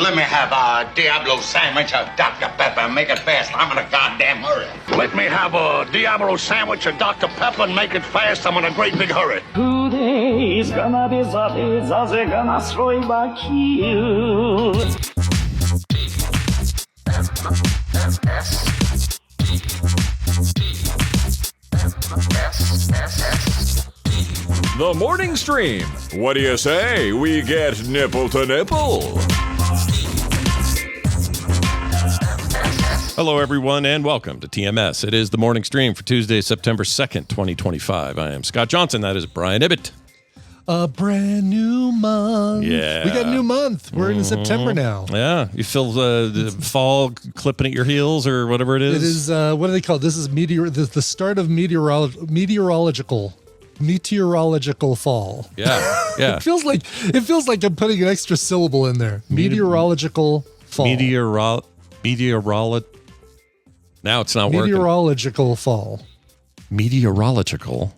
Let me have a Diablo sandwich of Dr. Pepper and make it fast. I'm in a goddamn hurry. Let me have a Diablo sandwich of Dr. Pepper and make it fast. I'm in a great big hurry. Today's gonna be the gonna throw back you. The morning stream. What do you say? We get nipple to nipple. Hello, everyone, and welcome to TMS. It is the morning stream for Tuesday, September 2nd, 2025. I am Scott Johnson. That is Brian Ibbett. A brand new month. Yeah. We got a new month. We're in September now. Yeah. You feel the fall clipping at your heels or whatever it is? It is, what do they call it? This is the start of meteorological fall. Yeah. Yeah. It feels like I'm putting an extra syllable in there. Meteorological fall. Now it's not working. Meteorological fall. Meteorological.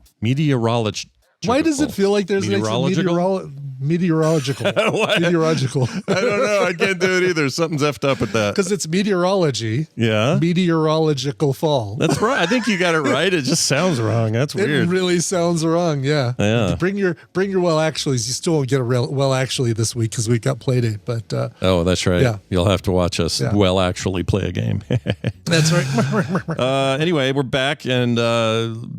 Why does it feel like there's an extra meteorological? Meteorological. I don't know. I can't do it either. Something's effed up with that. Because it's meteorology. Yeah. Meteorological fall. That's right. I think you got it right. It just sounds wrong. That's weird. It really sounds wrong. Yeah. Yeah. Bring your well actuallys. You still won't get a well actually this week because we got Playdate. But oh, that's right. Yeah. You'll have to watch us well actually play a game. That's right. Anyway, we're back and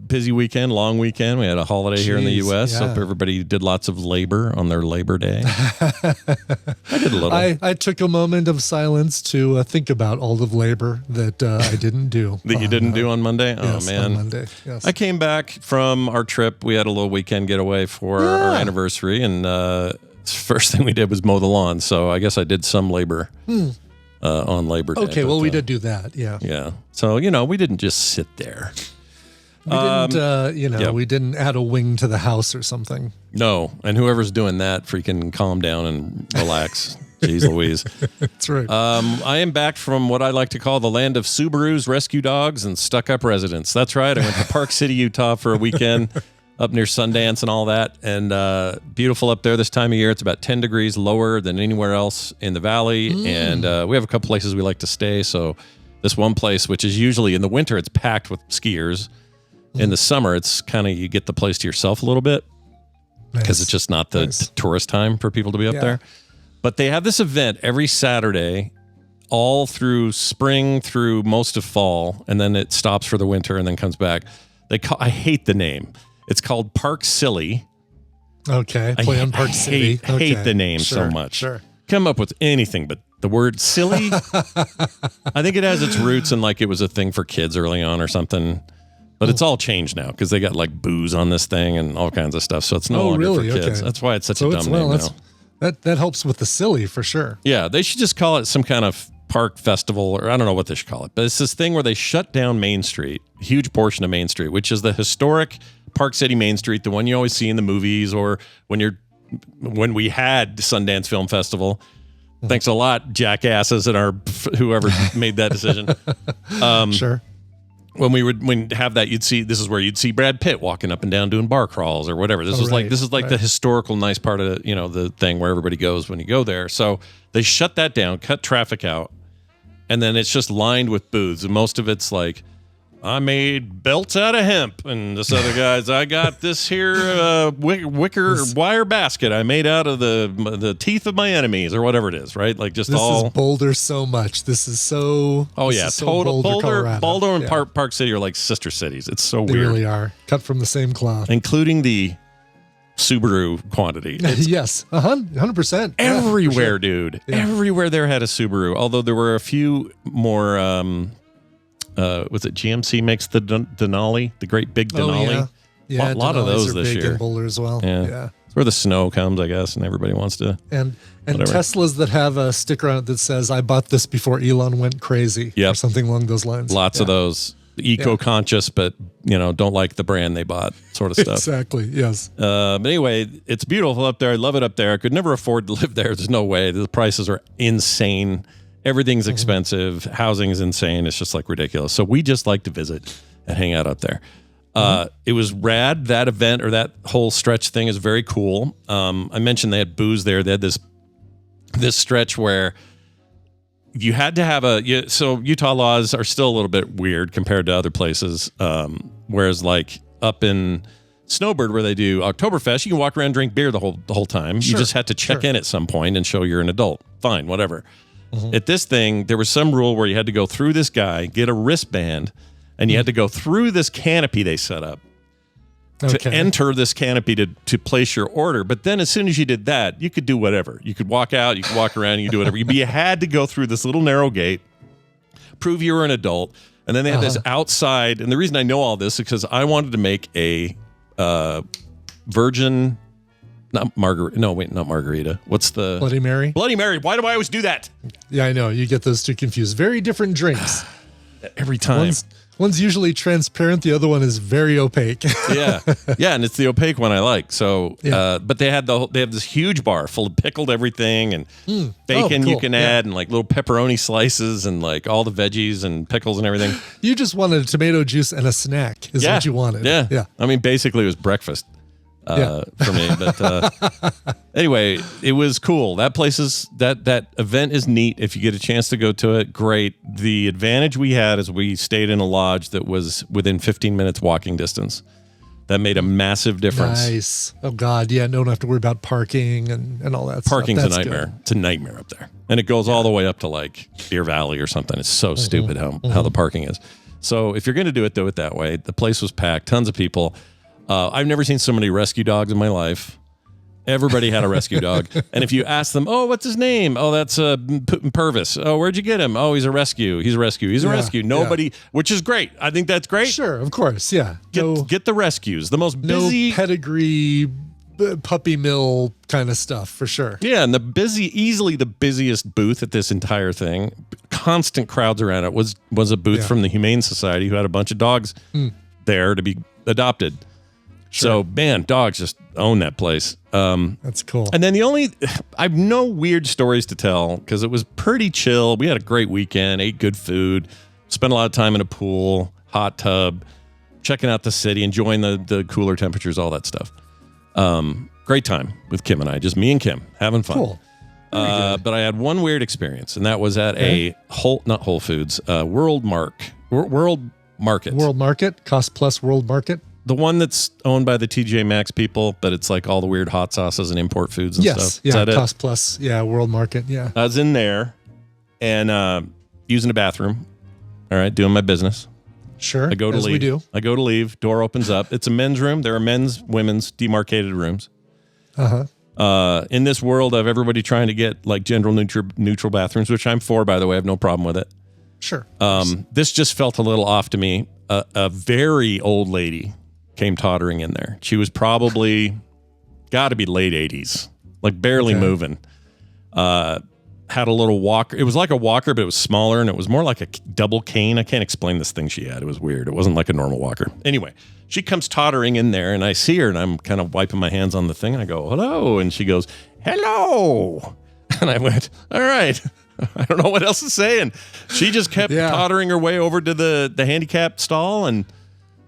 busy weekend, long weekend. We had a holiday here in the U.S. Yeah. Hope everybody did lots of labor on their Labor Day. I did a little. I took a moment of silence to think about all of labor that I didn't do. That you didn't do on Monday? Yes, Oh, man. on Monday, yes. I came back from our trip. We had a little weekend getaway for our anniversary, and first thing we did was mow the lawn. So I guess I did some labor on Labor Day. Okay, well, we did do that, yeah. Yeah. So, we didn't just sit there. We didn't, we didn't add a wing to the house or something. No, and whoever's doing that, freaking calm down and relax. Jeez Louise. That's right. I am back from what I like to call the land of Subarus, rescue dogs, and stuck-up residents. That's right. I went to Park City, Utah for a weekend up near Sundance and all that, and beautiful up there this time of year. It's about 10 degrees lower than anywhere else in the valley, and we have a couple places we like to stay. So this one place, which is usually in the winter, it's packed with skiers. In the summer, it's kind of, you get the place to yourself a little bit because it's just not the tourist time for people to be up there. But they have this event every Saturday all through spring through most of fall, and then it stops for the winter and then comes back. I hate the name. It's called Park Silly. Okay, play on Park City. I hate the name so much. Sure. Come up with anything but the word silly. I think it has its roots in like it was a thing for kids early on or something. But it's all changed now because they got like booze on this thing and all kinds of stuff. So it's no longer for kids. Okay. That's why it's such a dumb name now. That helps with the silly for sure. Yeah, they should just call it some kind of park festival, or I don't know what they should call it. But it's this thing where they shut down Main Street, a huge portion of Main Street, which is the historic Park City Main Street, the one you always see in the movies or when we had Sundance Film Festival. Thanks a lot, jackasses, and whoever made that decision. Sure. When we'd have that, this is where you'd see Brad Pitt walking up and down doing bar crawls or whatever. This is like the historical nice part of the thing where everybody goes when you go there. So they shut that down, cut traffic out, and then it's just lined with booths. And most of it's like, I made belts out of hemp, and this other guy's, I got this here wicker wire basket I made out of the teeth of my enemies, or whatever it is, right? Like just this all. This is Boulder so much. This is so. Oh yeah, total Boulder and Park City are like sister cities. It's so weird. They really are cut from the same cloth, including the Subaru quantity. Yes, 100%. Everywhere, sure. Dude. Yeah. Everywhere there had a Subaru. Although there were a few more. Was it GMC makes the Denali, the great big Denali? Oh, yeah. A lot of those this big year. In Boulder as well. Yeah. It's where the snow comes, I guess, and everybody wants to. And Teslas that have a sticker on it that says, I bought this before Elon went crazy. Or something along those lines. Lots of those. Eco-conscious, but, don't like the brand they bought sort of stuff. Exactly, yes. But anyway, it's beautiful up there. I love it up there. I could never afford to live there. There's no way. The prices are insane. Everything's expensive. Housing's insane. It's just like ridiculous. So we just like to visit and hang out up there. It was rad. That event or that whole stretch thing is very cool. I mentioned they had booze there. They had this stretch where you had to have so Utah laws are still a little bit weird compared to other places. Whereas like up in Snowbird where they do Oktoberfest, you can walk around and drink beer the whole time. Sure, you just had to check in at some point and show you're an adult. Fine, whatever. At this thing, there was some rule where you had to go through this guy, get a wristband, and you had to go through this canopy they set up to enter this canopy to place your order. But then as soon as you did that, you could do whatever. You could walk out, you could walk around, you could do whatever. But you had to go through this little narrow gate, prove you were an adult, and then they had this outside. And the reason I know all this is because I wanted to make a virgin... Not margarita. What's the... Bloody Mary? Bloody Mary. Why do I always do that? Yeah, I know. You get those two confused. Very different drinks. Every time. One's usually transparent. The other one is very opaque. Yeah. And it's the opaque one I like. So, but they have this huge bar full of pickled everything and bacon you can add and like little pepperoni slices and like all the veggies and pickles and everything. You just wanted tomato juice and a snack is what you wanted. Yeah. I mean, basically it was breakfast. For me, but anyway, it was cool. That place is that event is neat. If you get a chance to go to it, great. The advantage we had is we stayed in a lodge that was within 15 minutes walking distance. That made a massive difference. Nice. Oh God, yeah. Don't have to worry about parking and all that. Parking's stuff. a nightmare. Good. It's a nightmare up there, and it goes all the way up to like Deer Valley or something. It's so stupid how the parking is. So if you're going to do it that way. The place was packed, tons of people. I've never seen so many rescue dogs in my life. Everybody had a rescue dog. And if you ask them, oh, what's his name? Oh, that's Purvis. Oh, where'd you get him? Oh, he's a rescue. He's a rescue. He's a rescue. Nobody, which is great. I think that's great. Sure, of course, yeah. Get the rescues. The most busy... No pedigree, puppy mill kind of stuff, for sure. Yeah, and easily the busiest booth at this entire thing, constant crowds around it, was a booth from the Humane Society who had a bunch of dogs there to be adopted. Sure. So, man, dogs just own that place. That's cool. And then I have no weird stories to tell because it was pretty chill. We had a great weekend, ate good food, spent a lot of time in a pool, hot tub, checking out the city, enjoying the cooler temperatures, all that stuff. Great time with Kim and I, just me and Kim, having fun. Cool. But I had one weird experience, and that was at not Whole Foods, World Market. World Market, Cost Plus World Market. The one that's owned by the TJ Maxx people, but it's like all the weird hot sauces and import foods and stuff. Yes, yeah, Cost Plus, World Market, yeah. I was in there and using a bathroom, all right, doing my business. Sure, I go to as leave. we do. I go to leave, door opens up. It's a men's room. There are men's, women's, demarcated rooms. In this world of everybody trying to get like gender neutral bathrooms, which I'm for, by the way, I have no problem with it. Sure. This just felt a little off to me. A very old lady came tottering in there. She was probably got to be late 80s, like barely moving. Had a little walker. It was like a walker, but it was smaller and it was more like a double cane. I can't explain this thing she had. It was weird. It wasn't like a normal walker. Anyway, she comes tottering in there and I see her and I'm kind of wiping my hands on the thing. And I go, hello. And she goes, hello. And I went, all right. I don't know what else to say. And she just kept tottering her way over to the handicap stall and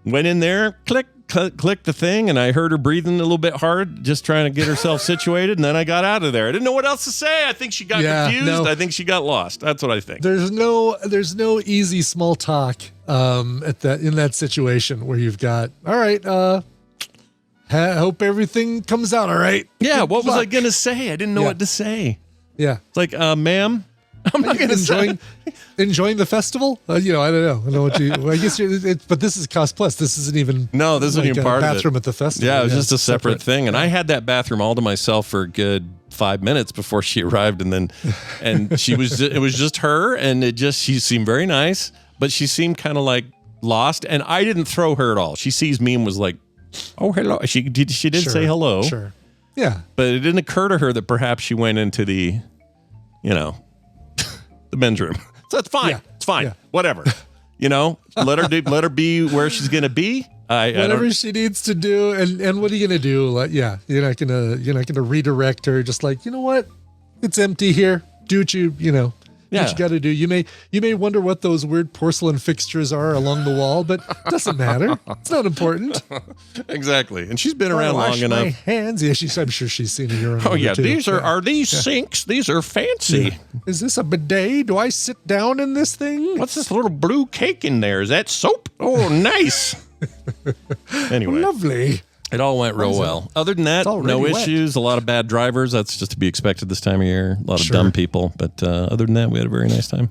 went in there, click the thing. And I heard her breathing a little bit hard, just trying to get herself situated. And then I got out of there. I didn't know what else to say. I think she got confused. No. I think she got lost. That's what I think. There's no easy small talk in that situation where you've got, all right, hope everything comes out all right. Yeah, what was I going to say? I didn't know what to say. Yeah. It's like, ma'am, I'm not going to enjoying the festival. I don't know. I know what you. Well, I guess. But this is Cost Plus. This isn't even. No, this isn't even part of it. Bathroom at the festival. Yeah, it was just a separate thing, and I had that bathroom all to myself for a good 5 minutes before she arrived, and she was. It was just her, and she seemed very nice, but she seemed kind of like lost, and I didn't throw her at all. She sees me and was like, "Oh, hello." She did say hello. Sure. Yeah. But it didn't occur to her that perhaps she went into the, the men's room. So it's fine. Yeah. It's fine. Yeah. Whatever. Let her be where she's going to be. Whatever she needs to do. And what are you going to do? Like, you're not going to redirect her. Just like, you know what? It's empty here. Do what Do what you got to do. You may wonder what those weird porcelain fixtures are along the wall, but it doesn't matter. It's not important. Exactly. And she's been around long enough. My hands. Yeah, I'm sure she's seen a urinal. Oh yeah, too. these are these sinks? These are fancy. Yeah. Is this a bidet? Do I sit down in this thing? What's this little blue cake in there? Is that soap? Oh, nice. Anyway, lovely. It all went real well. Other than that, no wet. issues. A lot of bad drivers. That's just to be expected this time of year. A lot of dumb people. But other than that, we had a very nice time.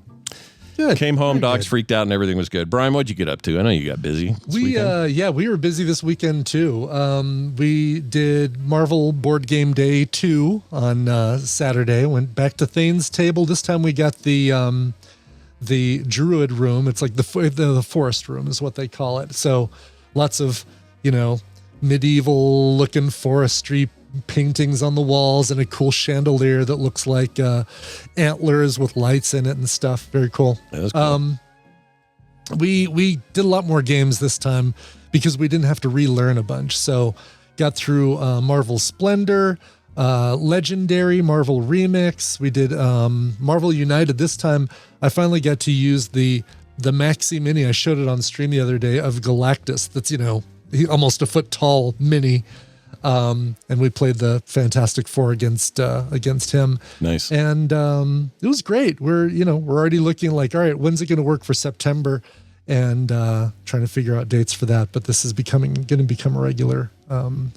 Good. Came home, Very dogs good. freaked out, and everything was good. Brian, what'd you get up to? I know you got busy. This weekend. We were busy this weekend too. We did Marvel Board Game Day 2 on Saturday. Went back to Thane's table. This time we got the Druid room. It's like the forest room is what they call it. So lots of medieval looking forestry paintings on the walls and a cool chandelier that looks like antlers with lights in it and stuff. Very cool. That was cool. We did a lot more games this time because we didn't have to relearn a bunch. So got through Marvel Splendor, Legendary, Marvel Remix. We did Marvel United. This time I finally got to use the Maxi Mini. I showed it on stream the other day of Galactus. That's, almost a foot tall mini. And we played the Fantastic Four against him. Nice. And it was great. We're already looking like, all right, when's it going to work for September? And trying to figure out dates for that. But this is going to become a regular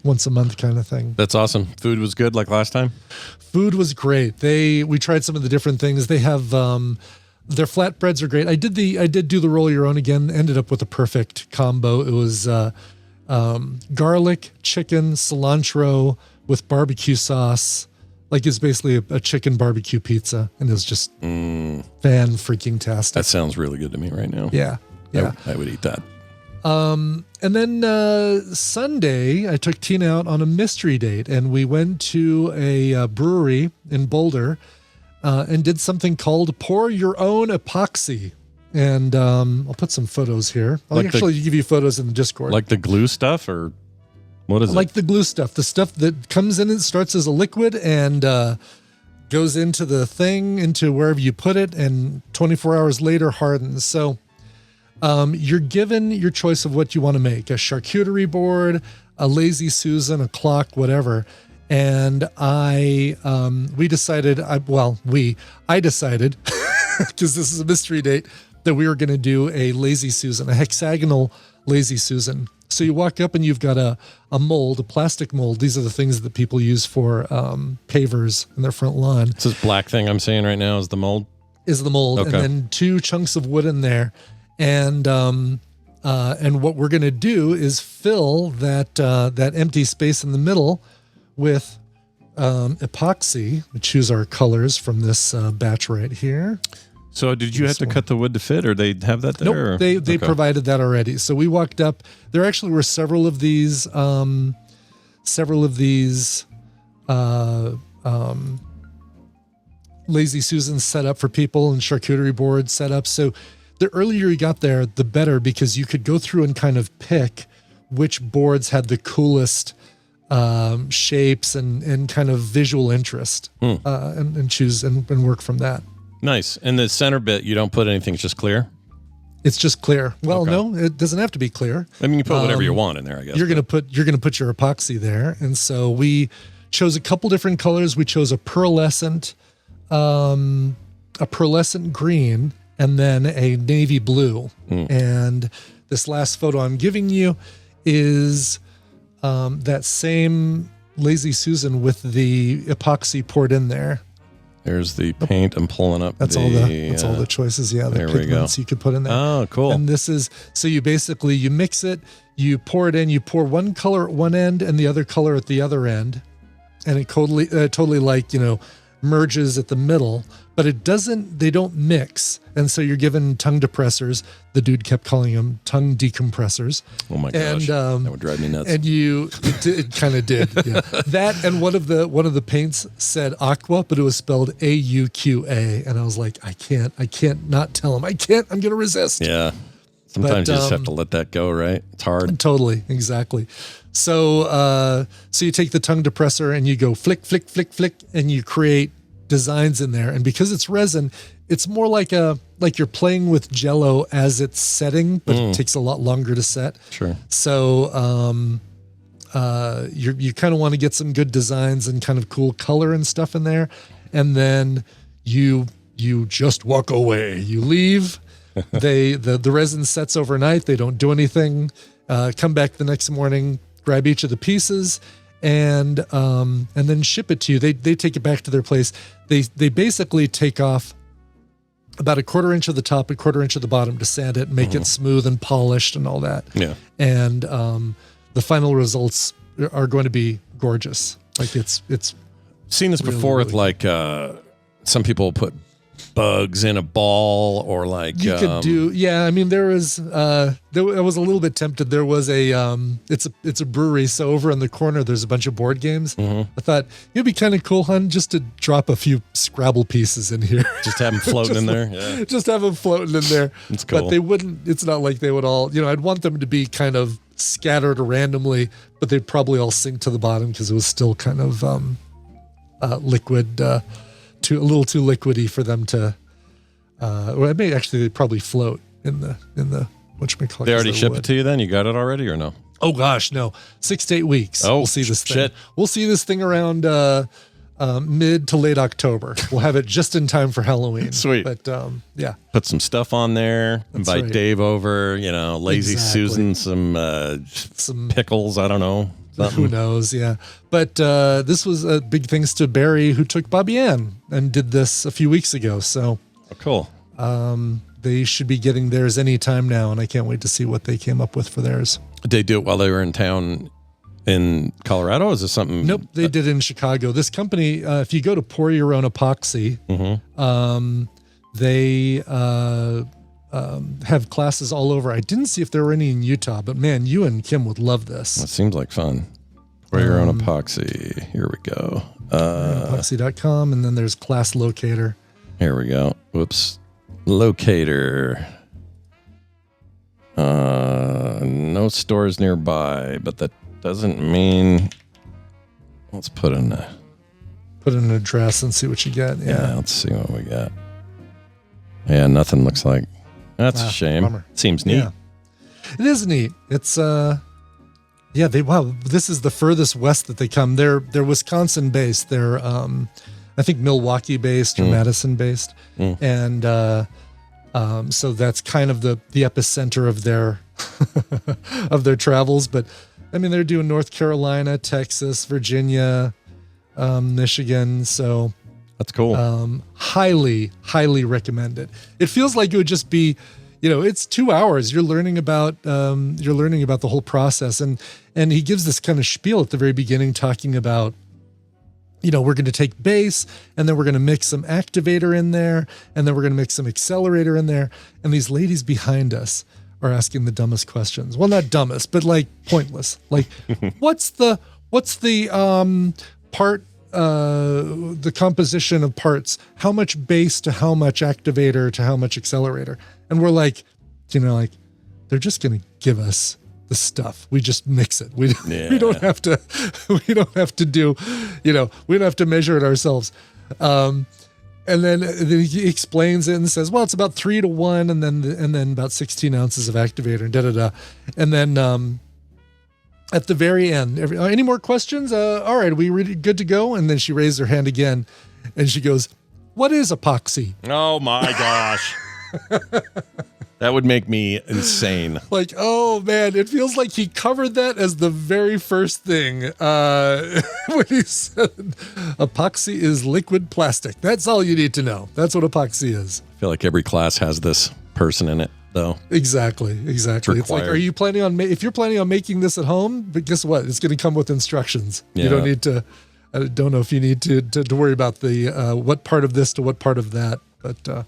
once a month kind of thing. That's awesome. Food was good like last time? Food was great. We tried some of the different things. They have their flatbreads are great. I did do the roll your own again. Ended up with a perfect combo. It was garlic, chicken, cilantro with barbecue sauce. Like it's basically a chicken barbecue pizza, and it was just fan-freaking-tastic. That sounds really good to me right now. Yeah. I would eat that. And then Sunday, I took Tina out on a mystery date, and we went to a brewery in Boulder and did something called Pour Your Own Epoxy. And I'll put some photos here. I'll actually give you photos in the Discord. Like the glue stuff, or what is it? Like the glue stuff. The stuff that comes in and starts as a liquid and goes into the thing, into wherever you put it, and 24 hours later hardens. So you're given your choice of what you want to make. A charcuterie board, a Lazy Susan, a clock, whatever. And I decided, because this is a mystery date, that we were going to do a Lazy Susan, a hexagonal Lazy Susan. So you walk up and you've got a mold, a plastic mold. These are the things that people use for pavers in their front lawn. This black thing I'm seeing right now is the mold? Is the mold. Okay. And then 2 chunks of wood in there. And what we're going to do is fill that empty space in the middle with epoxy. We choose our colors from this batch right here. So did you have to cut the wood to fit, or they have that there? Nope, they provided that already. So we walked up. There actually were several of these Lazy Susans set up for people and charcuterie boards set up. So the earlier you got there, the better, because you could go through and kind of pick which boards had the coolest shapes and kind of visual interest and choose and work from that. Nice. And the center bit, you don't put anything, it's just clear? It's just clear. Well, Okay. no, it doesn't have to be clear. I mean, you put whatever you want in there, I guess. You're gonna put your epoxy there, and so we chose a couple different colors. We chose a pearlescent green, and then a navy blue. And this last photo I'm giving you is that same Lazy Susan with the epoxy poured in there. There's the paint. I'm pulling up. That's all the choices. Yeah, the there we pigments go. you could put in there. Oh, cool. And this is, so you basically, you mix it, you pour it in, you pour one color at one end and the other color at the other end. And it totally like, merges at the middle, but they don't mix. And so you're given tongue depressors. The dude kept calling them tongue decompressors. Oh my gosh. And, that would drive me nuts. And it kind of did. Yeah. That, and one of the paints said aqua, but it was spelled AUQA. And I was like, I can't not tell him. I'm going to resist. Yeah. Sometimes you just have to let that go, right? It's hard. Totally. Exactly. So you take the tongue depressor and you go flick, flick, flick, flick, and you create designs in there. And because it's resin, it's more like you're playing with Jell-O as it's setting, but it takes a lot longer to set. Sure. So you kind of want to get some good designs and kind of cool color and stuff in there. And then you just walk away. You leave. The resin sets overnight. They don't do anything. Come back the next morning, grab each of the pieces, and then ship it to you. They take it back to their place. They basically take off about a 1/4 inch of the top, a 1/4 inch of the bottom to sand it, and make it smooth and polished and all that. Yeah. And the final results are going to be gorgeous. Like it's seen this really, before with really like some people put bugs in a ball or like you could do. Yeah, I mean there was I was a little bit tempted. There was a it's a brewery, so over in the corner there's a bunch of board games. I thought it'd be kind of cool, hun, just to drop a few Scrabble pieces in here. just have them floating in there. Yeah. Just have them floating in there. It's cool. But they wouldn't. It's not like they would all. I'd want them to be kind of scattered randomly, but they'd probably all sink to the bottom because it was still kind of liquid. A little too liquidy for them to or it may actually they'd probably float in the whatchamacallit. They already shipped it to you then? You got it already or no? Oh gosh, no. 6 to 8 weeks. Oh, we'll see this thing. shit. We'll see this thing around mid to late October. We'll have it just in time for Halloween. Sweet. But yeah. Put some stuff on there. That's Invite right. Dave over, lazy Exactly. Susan, some pickles, I don't know. Something. Who knows? Yeah. But this was big thanks to Barry, who took Bobby Ann and did this a few weeks ago. So Oh, cool. they should be getting theirs anytime now. And I can't wait to see what they came up with for theirs. Did they do it while they were in town in Colorado? Is this something? Nope. They did it in Chicago. This company, if you go to Pour Your Own Epoxy, they have classes all over. I didn't see if there were any in Utah, but man, you and Kim would love this. That seems like fun. For your own epoxy. Here we go. Epoxy.com, and then there's Class Locator. Here we go. Whoops. Locator. No stores nearby, but that doesn't mean. Let's put in an address and see what you get. Yeah, let's see what we got. Yeah, nothing looks like. That's a shame. Bummer. Seems neat. Yeah. It is neat. It's this is the furthest west that they come. They're Wisconsin based. They're I think Milwaukee based or Madison based. And so that's kind of the epicenter of their of their travels. But I mean they're doing North Carolina, Texas, Virginia, Michigan. So That's cool. highly recommend it. It feels like it would just be, it's 2 hours. You're learning about the whole process, and he gives this kind of spiel at the very beginning, talking about, we're going to take base, and then we're going to mix some activator in there, and then we're going to mix some accelerator in there, and these ladies behind us are asking the dumbest questions. Well, not dumbest, but like pointless. Like, what's the part? The composition of parts, how much base to how much activator to how much accelerator. And we're like, they're just going to give us the stuff. We just mix it. We don't have to, we don't have to do, we don't have to measure it ourselves. And then he explains it and says, well, it's about 3 to 1. And then about 16 ounces of activator and And then, at the very end, any more questions? All right, are we really good to go? And then she raised her hand again, and she goes, "What is epoxy?" Oh my gosh. That would make me insane. Like, oh man, it feels like he covered that as the very first thing when he said, "Epoxy is liquid plastic." That's all you need to know. That's what epoxy is. I feel like every class has this person in it, though. Exactly. It's like, required. are you planning on if you're planning on making this at home? But guess what? It's going to come with instructions. Yeah. You don't need to. I don't know if you need to worry about the what part of this to what part of that. But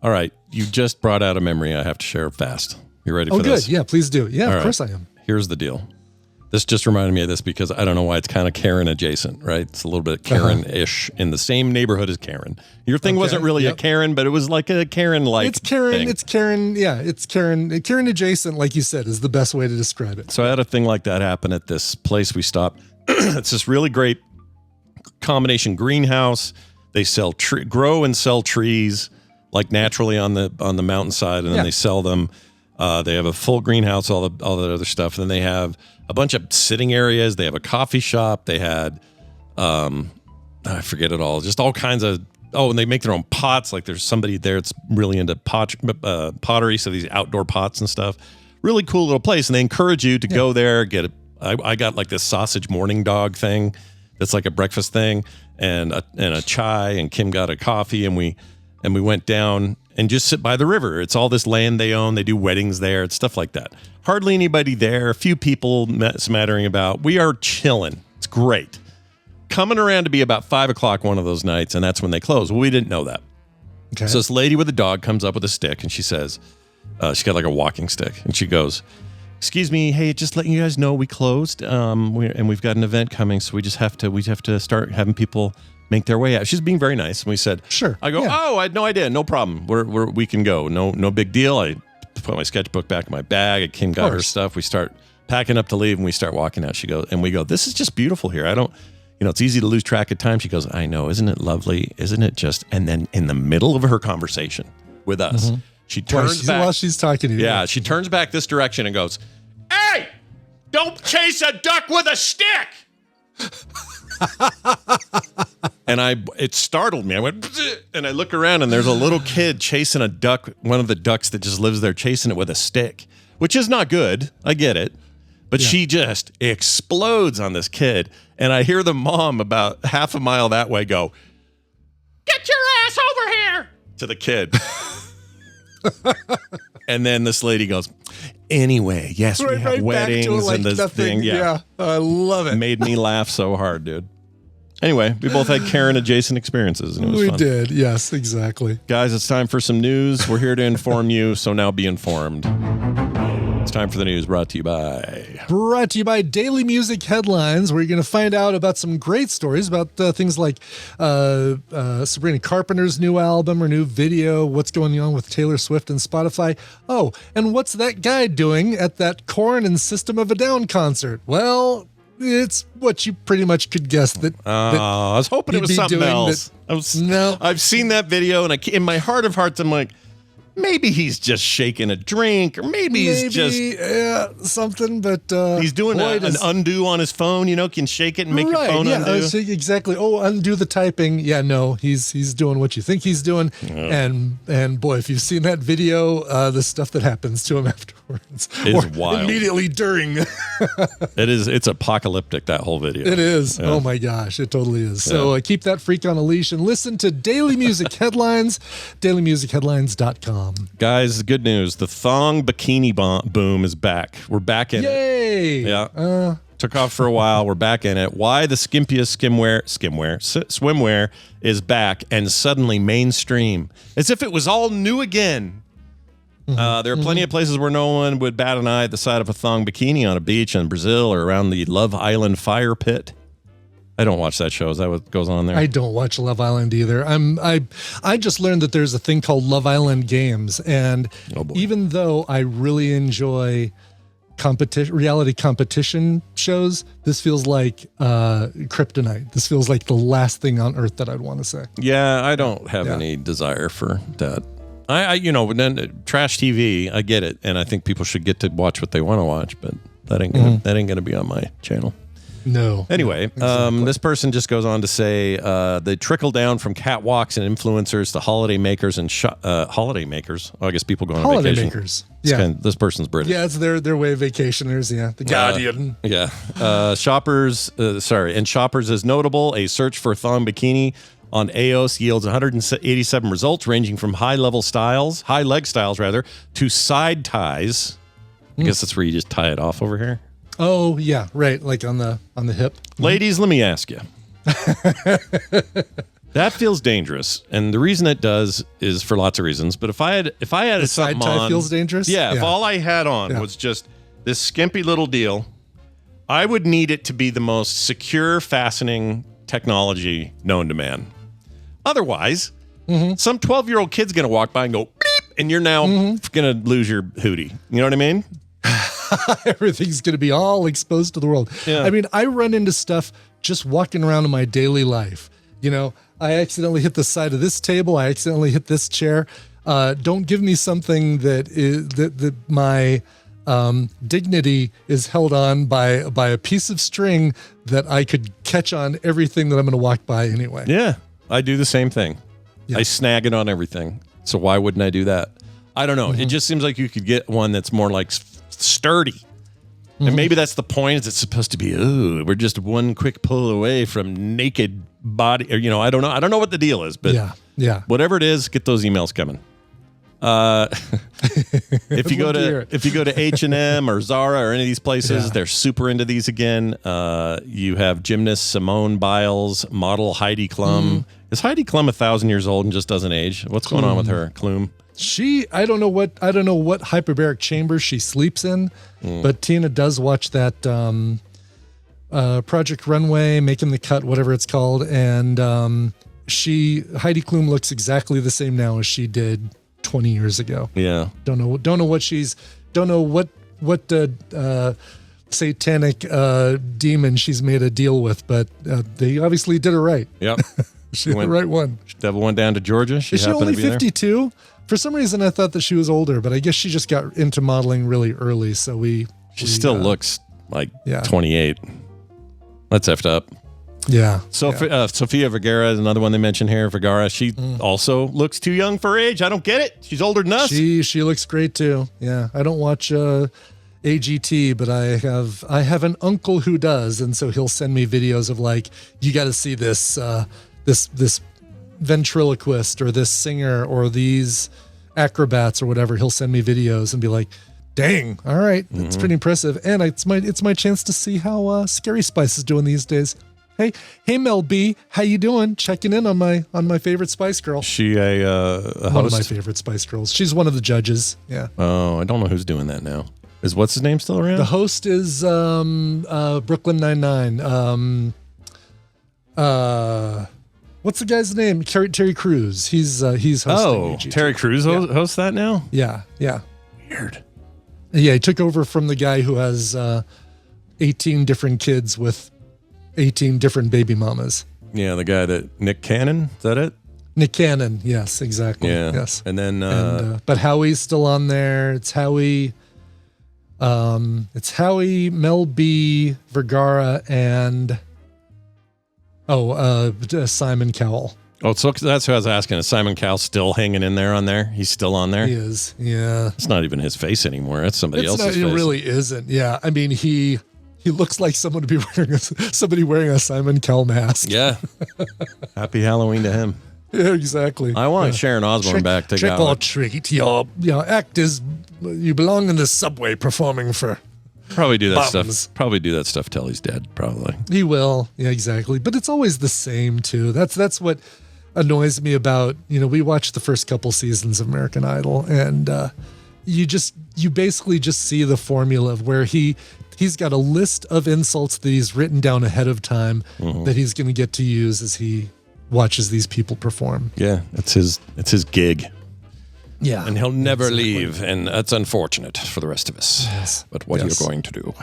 All right, you just brought out a memory I have to share fast. You ready for good. this? Yeah, please do. Yeah, All of right. course I am. Here's the deal. This just reminded me of this because I don't know why it's kind of Karen adjacent, right? It's a little bit Karen-ish in the same neighborhood as Karen. Your thing wasn't really a Karen, but it was like a Karen-like It's Karen. thing. It's Karen. Yeah, it's Karen. Karen adjacent, like you said, is the best way to describe it. So I had a thing like that happen at this place we stopped. It's this really great combination greenhouse. They grow and sell trees like naturally on the mountainside, and then they sell them. They have a full greenhouse, all that other stuff. And then they have a bunch of sitting areas. They have a coffee shop. They had, I forget it all, just all kinds of. Oh, and they make their own pots. Like there's somebody there that's really into pottery, so these outdoor pots and stuff. Really cool little place, and they encourage you to go there. I got like this sausage morning dog thing that's like a breakfast thing, and a chai, and Kim got a coffee, and we went down and just sit by the river. It's all this land they own. They do weddings there. It's stuff like that. Hardly anybody there. A few people smattering about. We are chilling. It's great. Coming around to be about 5 o'clock one of those nights, and that's when they close. Well, we didn't know that. Okay. So this lady with a dog comes up with a stick, and she says, she's got like a walking stick, and she goes, "Excuse me, hey, just letting you guys know we closed, and we've got an event coming, so we have to start having people make their way out." She's being very nice, and we said, "Sure." I go, "Oh, I had no idea, no problem. We can go, no big deal." I put my sketchbook back in my bag, and Kim got her stuff. We start packing up to leave, and we start walking out. We go, "This is just beautiful here. It's easy to lose track of time." She goes, "I know, isn't it lovely? Isn't it just?" And then in the middle of her conversation with us, she turns back while she's talking to you. Yeah, she turns back this direction and goes, "Hey, don't chase a duck with a stick." And it startled me. I went, and I look around, and there's a little kid chasing a duck, one of the ducks that just lives there, chasing it with a stick, which is not good. I get it. But she just explodes on this kid. And I hear the mom about half a mile that way go, "Get your ass over here," to the kid. And then this lady goes, "Anyway, yes, we have weddings and this thing." Yeah, I love it. Made me laugh so hard, dude. Anyway, we both had Karen-adjacent experiences, and it was fun. We did, yes, exactly. Guys, it's time for some news. We're here to inform you, so now be informed. It's time for the news, brought to you by Daily Music Headlines, where you're going to find out about some great stories about things like Sabrina Carpenter's new album or new video, what's going on with Taylor Swift and Spotify. Oh, and what's that guy doing at that Korn and System of a Down concert? Well, it's what you pretty much could guess that. I was hoping it was something else. No. I've seen that video, and in my heart of hearts, I'm like, maybe he's just shaking a drink, or maybe he's just something. But he's doing an undo on his phone. Can shake it and make your phone undo. Exactly. Oh, undo the typing. Yeah, no, he's doing what you think he's doing. And boy, if you've seen that video, the stuff that happens to him afterwards is wild. Immediately during. It's apocalyptic, that whole video. It is. Yeah. Oh my gosh, it totally is. Yeah. So keep that freak on a leash and listen to Daily Music Headlines, dailymusicheadlines.com. Guys, good news. The thong bikini boom is back. We're back in it. Yay! Yeah. Took off for a while. We're back in it. Why the skimpiest swimwear is back and suddenly mainstream. As if it was all new again. There are plenty of places where no one would bat an eye at the sight of a thong bikini on a beach in Brazil or around the Love Island fire pit. I don't watch that show. Is that what goes on there? I don't watch Love Island either. I just learned that there's a thing called Love Island Games, and even though I really enjoy reality competition shows, this feels like kryptonite. This feels like the last thing on earth that I'd want to say. Yeah, I don't have any desire for that. Then trash TV, I get it, and I think people should get to watch what they want to watch, but that ain't gonna be on my channel. No. Anyway, exactly. This person just goes on to say they trickle down from catwalks and influencers to holiday makers and holiday makers. Oh, I guess people going on vacation. Holiday makers. Yeah. This person's British. Yeah, it's their way of vacationers. Yeah. The Guardian. Shoppers is notable. A search for thong bikini on AOS yields 187 results, ranging from high leg styles, to side ties. I guess that's where you just tie it off over here. Oh yeah, right, like on the hip. Ladies, let me ask you. That feels dangerous, and the reason it does is for lots of reasons. But if I had the side tie feels dangerous. Yeah, if all I had on was just this skimpy little deal, I would need it to be the most secure fastening technology known to man. Otherwise, some 12-year-old kid's gonna walk by and go beep, and you're now gonna lose your hootie. You know what I mean? Everything's going to be all exposed to the world. Yeah. I mean, I run into stuff just walking around in my daily life. I accidentally hit the side of this table. I accidentally hit this chair. Don't give me something that my dignity is held on by a piece of string that I could catch on everything that I'm going to walk by anyway. Yeah, I do the same thing. Yeah. I snag it on everything. So why wouldn't I do that? I don't know. It just seems like you could get one that's more like sturdy. And maybe that's the point. Is it's supposed to be, we're just one quick pull away from naked body. Or, I don't know. I don't know what the deal is. But yeah. whatever it is, get those emails coming. If you go to H&M or Zara or any of these places, they're super into these again. You have gymnast Simone Biles, model Heidi Klum. Is Heidi Klum 1,000 years old and just doesn't age? What's going on with her, Klum? I don't know what hyperbaric chamber she sleeps in, but Tina does watch that Project Runway, Making the Cut, whatever it's called, and Heidi Klum looks exactly the same now as she did 20 years ago. Yeah. Don't know what satanic demon she's made a deal with, but they obviously did her right. Yep. She did the right one. Devil went down to Georgia. Is she only 52? For some reason, I thought that she was older, but I guess she just got into modeling really early. So she still looks like 28. That's effed up. Yeah. Sofia Vergara is another one they mentioned here. Vergara, she also looks too young for her age. I don't get it. She's older than us. She looks great too. Yeah. I don't watch AGT, but I have an uncle who does, and so he'll send me videos of like, you got to see this this ventriloquist or this singer or these acrobats or whatever. He'll send me videos and be like, dang, all right, that's pretty impressive. And it's my chance to see how Scary Spice is doing these days. Hey Mel B, how you doing? Checking in on my favorite Spice Girl. She a host? One of my favorite Spice Girls. She's one of the judges. Yeah. Oh, I don't know who's doing that now. Is what's his name still around? The host is Brooklyn Nine-Nine. What's the guy's name? Terry Crews. He's hosting. Oh, AGT. Terry Crews hosts that now? Yeah. Weird. Yeah, he took over from the guy who has 18 different kids with 18 different baby mamas. Yeah, the guy Nick Cannon, is that it? Nick Cannon, yes, exactly. Yeah. Yes. And then but Howie's still on there. It's Howie, Mel B, Vergara, and Simon Cowell. Oh, so that's who I was asking. Is Simon Cowell still hanging in there on there? He's still on there? He is, yeah. It's not even his face anymore. It's somebody else's face. It really isn't, yeah. I mean, he looks like someone to be wearing a Simon Cowell mask. Yeah. Happy Halloween to him. Yeah, exactly. I want Sharon Osbourne back to trick or treat. Your act is you belong in the subway performing for probably do that bums. stuff. Probably do that stuff till he's dead. Probably he will. Yeah, exactly. But it's always the same too. That's what annoys me about we watched the first couple seasons of American Idol, and you basically just see the formula of where he's got a list of insults that he's written down ahead of time that he's going to get to use as he watches these people perform. Yeah, it's his gig. Yeah. And he'll never leave, and that's unfortunate for the rest of us. Yes. But what are you going to do?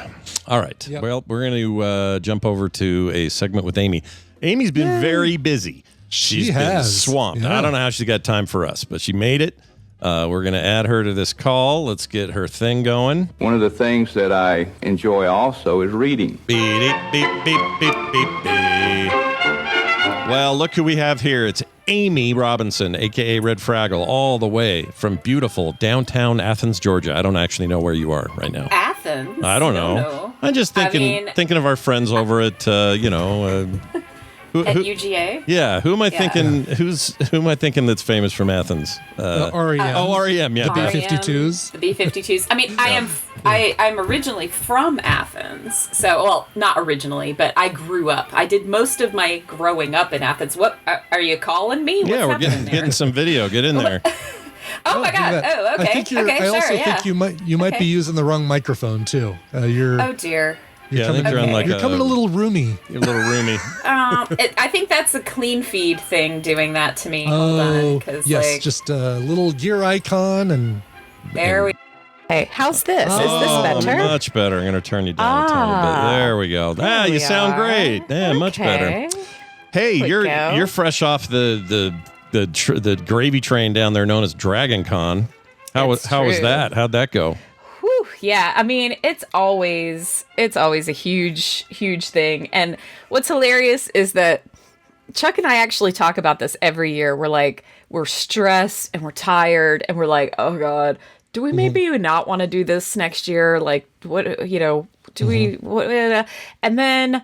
All right. Yep. Well, we're going to jump over to a segment with Amy. Amy's been very busy. She's been swamped. Yeah. I don't know how she got time for us, but she made it. We're going to add her to this call. Let's get her thing going. One of the things that I enjoy also is reading. Beep, beep, beep, beep, beep, beep. Well, look who we have here. It's Amy Robinson, a.k.a. Red Fraggle, all the way from beautiful downtown Athens, Georgia. I don't actually know where you are right now. Athens? I don't know. I'm just thinking of our friends over at, at UGA? Yeah. Who am I thinking? Who am I thinking that's famous from Athens? REM. REM. Yeah. The B-52s. The B-52s. I mean, I'm originally from Athens. So, well, not originally, but I grew up. I did most of my growing up in Athens. What are you calling me? What's we're getting some video. Get in there. Oh my God! Oh, okay. I also think you might be using the wrong microphone too. Oh dear. I think you're on you're coming a little roomy. You're a little roomy. I think that's a clean feed thing doing that to me. Oh, Hold on, yes, just a little gear icon and there we. Hey, how's this? Is this better? Much better. I'm going to turn you down a tiny bit. There we go. You sound great. Yeah, much better. Hey, we go. you're fresh off the gravy train down there known as Dragon Con. How was that? How'd that go? Whew, yeah, I mean, it's always a huge thing. And what's hilarious is that Chuck and I actually talk about this every year. We're stressed and we're tired and we're like, oh God, do we maybe not want to do this next year? Like, what, do we, what, and then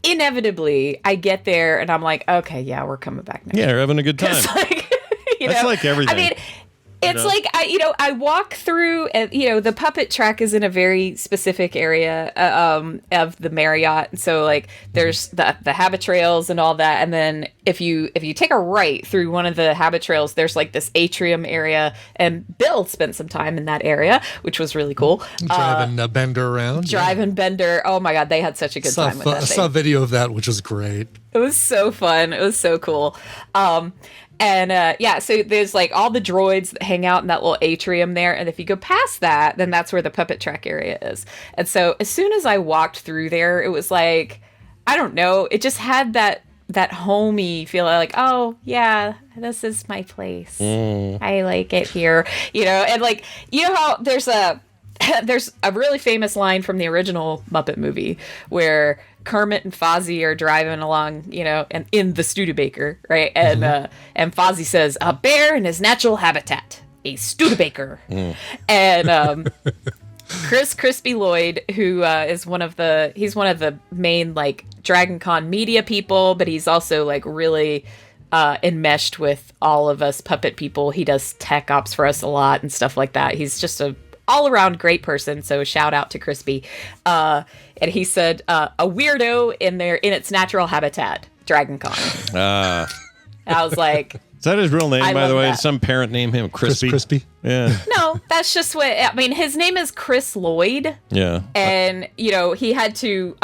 inevitably I get there and I'm like, okay, yeah, we're coming back next year. Yeah, we're having a good time. That's like everything. I mean, it's like I walk through, the puppet track is in a very specific area of the Marriott, and so like there's the habit trails and all that, and then if you take a right through one of the habit trails, there's like this atrium area, and Bill spent some time in that area, which was really cool. Driving Bender around. Bender. Oh my God, they had such a good time with that I saw a video of that, which was great. It was so fun. It was so cool. So there's like all the droids that hang out in that little atrium there. And if you go past that, then that's where the puppet track area is. And so as soon as I walked through there, it was like, I don't know, it just had that homey feel, like, oh yeah, this is my place. I like it here, and like, how there's a really famous line from the original Muppet movie where Kermit and Fozzie are driving along, and in the Studebaker, right? And and Fozzie says, "A bear in his natural habitat, a Studebaker." And Chris Crispy Lloyd, who is one of the main like Dragon Con media people, but he's also like really enmeshed with all of us puppet people. He does tech ops for us a lot and stuff like that. He's just a all-around great person, so shout out to Crispy. And he said, a weirdo in its natural habitat, Dragon Con. I was like, is that his real name, by the way? That. Did some parent name him Crispy? Crispy. Yeah. No, that's just his name is Chris Lloyd. Yeah. And, he had to,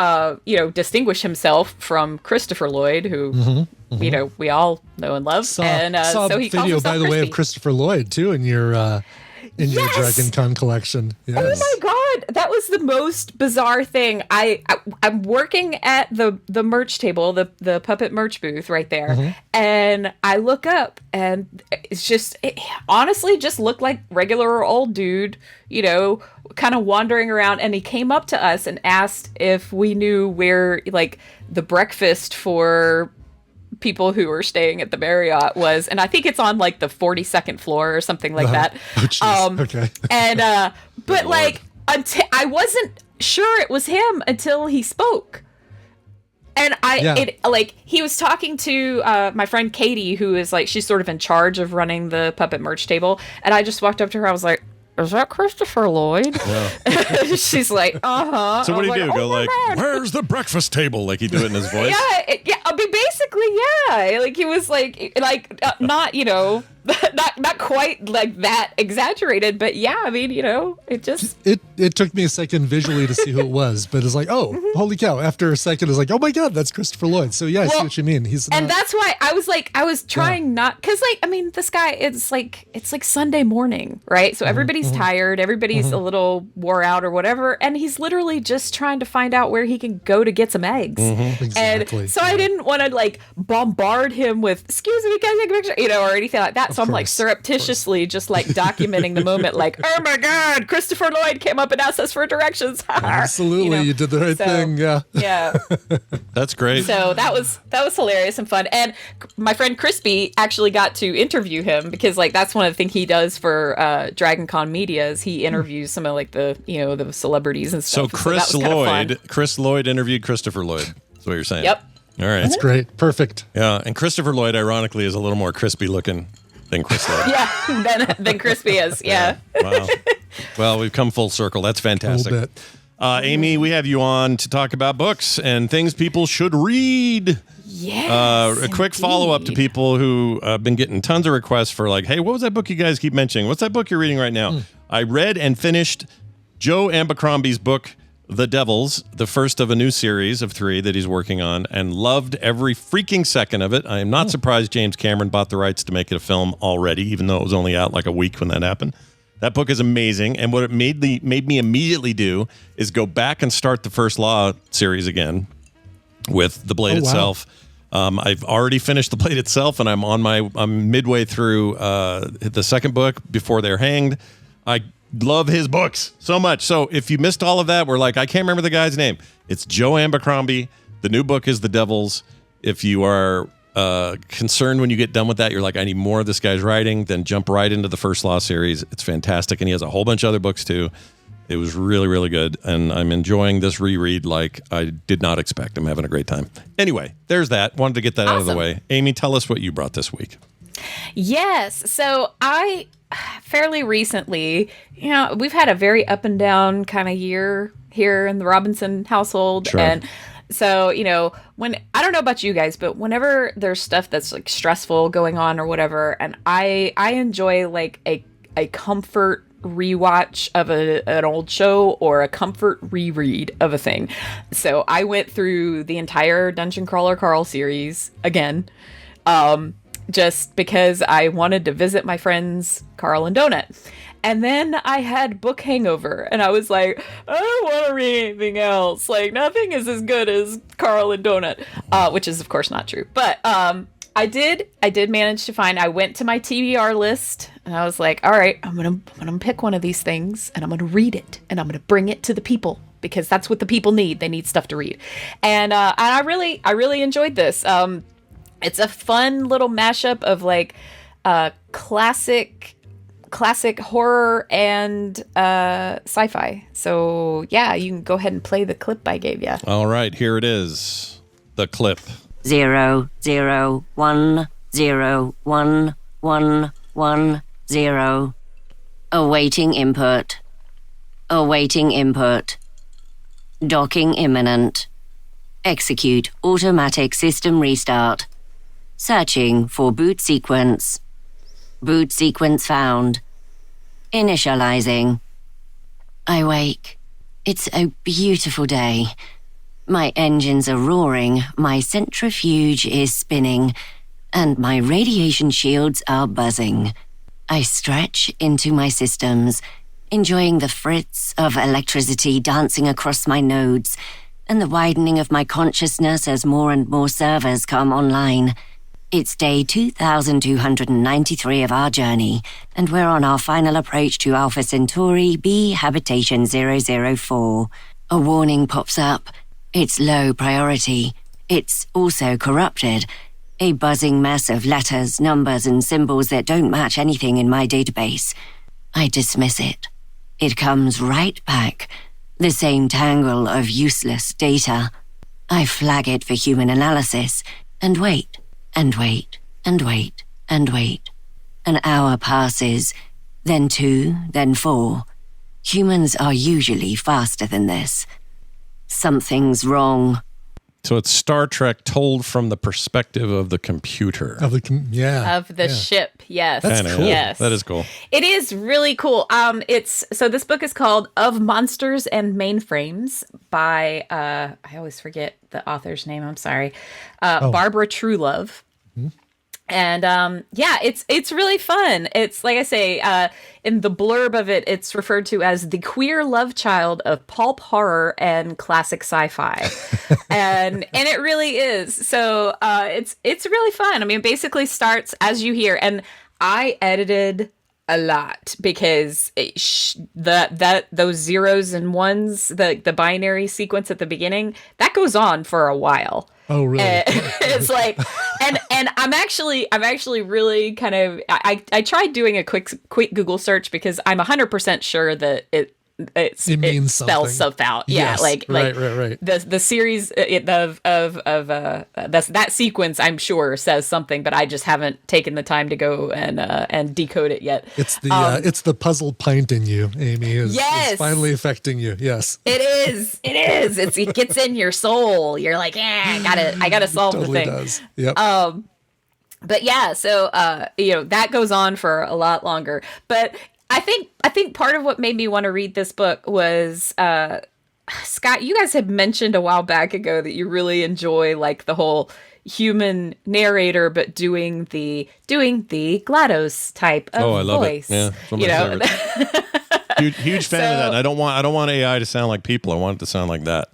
distinguish himself from Christopher Lloyd, who, we all know and love. Saw so he calls video, himself by the way, of Crispy. Christopher Lloyd, too, in your Dragon Con collection. Yes. Oh my God, that was the most bizarre thing. I'm working at the merch table, the puppet merch booth right there, and I look up and it honestly just looked like regular old dude, kind of wandering around, and he came up to us and asked if we knew where like the breakfast for people who were staying at the Marriott was, and I think it's on like the 42nd floor or something like that. Okay. And but like I wasn't sure it was him until he spoke. And he was talking to my friend Katie, who is like, she's sort of in charge of running the puppet merch table, and I just walked up to her. I was like, is that Christopher Lloyd? Yeah. She's like, uh-huh. So what do you do? Go like, God. Where's the breakfast table? Like he do it in his voice? Yeah. I mean, basically, yeah. Like he was like not, not quite like that exaggerated, but yeah, I mean, it just... It took me a second visually to see who it was, but it's like, oh, holy cow. After a second, it's like, oh my God, that's Christopher Lloyd. So yeah, I see what you mean. And that's why I was trying not, because like, I mean, this guy, it's like Sunday morning, right? So everybody's tired, everybody's a little wore out or whatever, and he's literally just trying to find out where he can go to get some eggs. Exactly. And so I didn't want to like bombard him with, excuse me, can I take a picture? Or anything like that. So I'm like surreptitiously just like documenting the moment, like, oh my God, Christopher Lloyd came up and asked us for directions. Absolutely, you did the right thing. Yeah. That's great. So that was hilarious and fun. And my friend Crispy actually got to interview him, because like that's one of the things he does for Dragon Con Media, is he interviews some of like the the celebrities and stuff. So Chris Lloyd interviewed Christopher Lloyd. That's what you're saying. Yep. All right. That's great. Perfect. Yeah, and Christopher Lloyd, ironically, is a little more crispy looking than Chris Lloyd. Yeah, than Crispy is. Yeah. Wow. Well, we've come full circle. That's fantastic. A little bit. Amy, we have you on to talk about books and things people should read. Yes. A quick follow-up to people who have been getting tons of requests for like, hey, what was that book you guys keep mentioning? What's that book you're reading right now? I read and finished Joe Abercrombie's book, The Devils, the first of a new series of 3 that he's working on, and loved every freaking second of it. I am not surprised James Cameron bought the rights to make it a film already, even though it was only out like a week when that happened. That book is amazing, and what it made me immediately do is go back and start the First Law series again with The Blade itself. I've already finished the plate itself, and I'm midway through the second book, Before They're Hanged. I love his books so much. So if you missed all of that, we're like, I can't remember the guy's name. It's Joe Abercrombie. The new book is The Devils. If you are concerned when you get done with that, you're like, I need more of this guy's writing, then jump right into the First Law series. It's fantastic. And he has a whole bunch of other books too. It was really, really good. And I'm enjoying this reread like I did not expect. I'm having a great time. Anyway, there's that. Wanted to get that out of the way. Amy, tell us what you brought this week. Yes. So I fairly recently, we've had a very up and down kind of year here in the Robinson household. Sure. And so, when I don't know about you guys, but whenever there's stuff that's like stressful going on or whatever, and I enjoy like a comfort rewatch of an old show or a comfort reread of a thing. So I went through the entire Dungeon Crawler Carl series again, just because I wanted to visit my friends Carl and Donut. And then I had book hangover, and I was like, I don't want to read anything else. Like, nothing is as good as Carl and Donut, which is of course not true. But I did manage to find. I went to my TBR list, and I was like, all right, I'm gonna pick one of these things, and I'm gonna read it, and I'm gonna bring it to the people, because that's what the people need. They need stuff to read, and I really enjoyed this. It's a fun little mashup of like classic horror and sci-fi. So yeah, you can go ahead and play the clip I gave you. All right, here it is. The clip. 001011110. Awaiting input. Awaiting input. Docking imminent. Execute automatic system restart. Searching for boot sequence. Boot sequence found. Initializing. I wake. It's a beautiful day. My engines are roaring, my centrifuge is spinning, and my radiation shields are buzzing. I stretch into my systems, enjoying the fritz of electricity dancing across my nodes, and the widening of my consciousness as more and more servers come online. It's day 2293 of our journey, and we're on our final approach to Alpha Centauri B Habitation 004. A warning pops up. It's low priority. It's also corrupted. A buzzing mess of letters, numbers, and symbols that don't match anything in my database. I dismiss it. It comes right back. The same tangle of useless data. I flag it for human analysis, and wait, and wait, and wait, and wait. An hour passes, then 2, then 4. Humans are usually faster than this. Something's wrong. So it's Star Trek told from the perspective of the computer. Of the ship, yes. That's cool. Yes. That is cool. It is really cool. So this book is called Of Monsters and Mainframes by I always forget the author's name, I'm sorry. Barbara Truelove. Mm-hmm. And it's really fun. It's like I say, in the blurb of it, it's referred to as the queer love child of pulp horror and classic sci-fi, and it really is. So it's really fun. I mean, it basically starts as you hear, and I edited a lot because those zeros and ones, the binary sequence at the beginning, that goes on for a while. Oh, really? It's like, and I'm actually really kind of, I tried doing a quick Google search because I'm 100% sure that it means spells stuff out. Yeah. Yes. Like Right. The series of that sequence, I'm sure says something, but I just haven't taken the time to go and decode it yet. It's the puzzle pint in you, Amy, is finally affecting you. Yes. It is. It gets in your soul. You're like, I gotta solve the thing. Does. Yep. But yeah, so that goes on for a lot longer. But I think part of what made me want to read this book was Scott, you guys had mentioned a while back ago that you really enjoy like the whole human narrator, but doing the GLaDOS type of I love voice. It. Yeah, huge fan of that. And I don't want AI to sound like people. I want it to sound like that.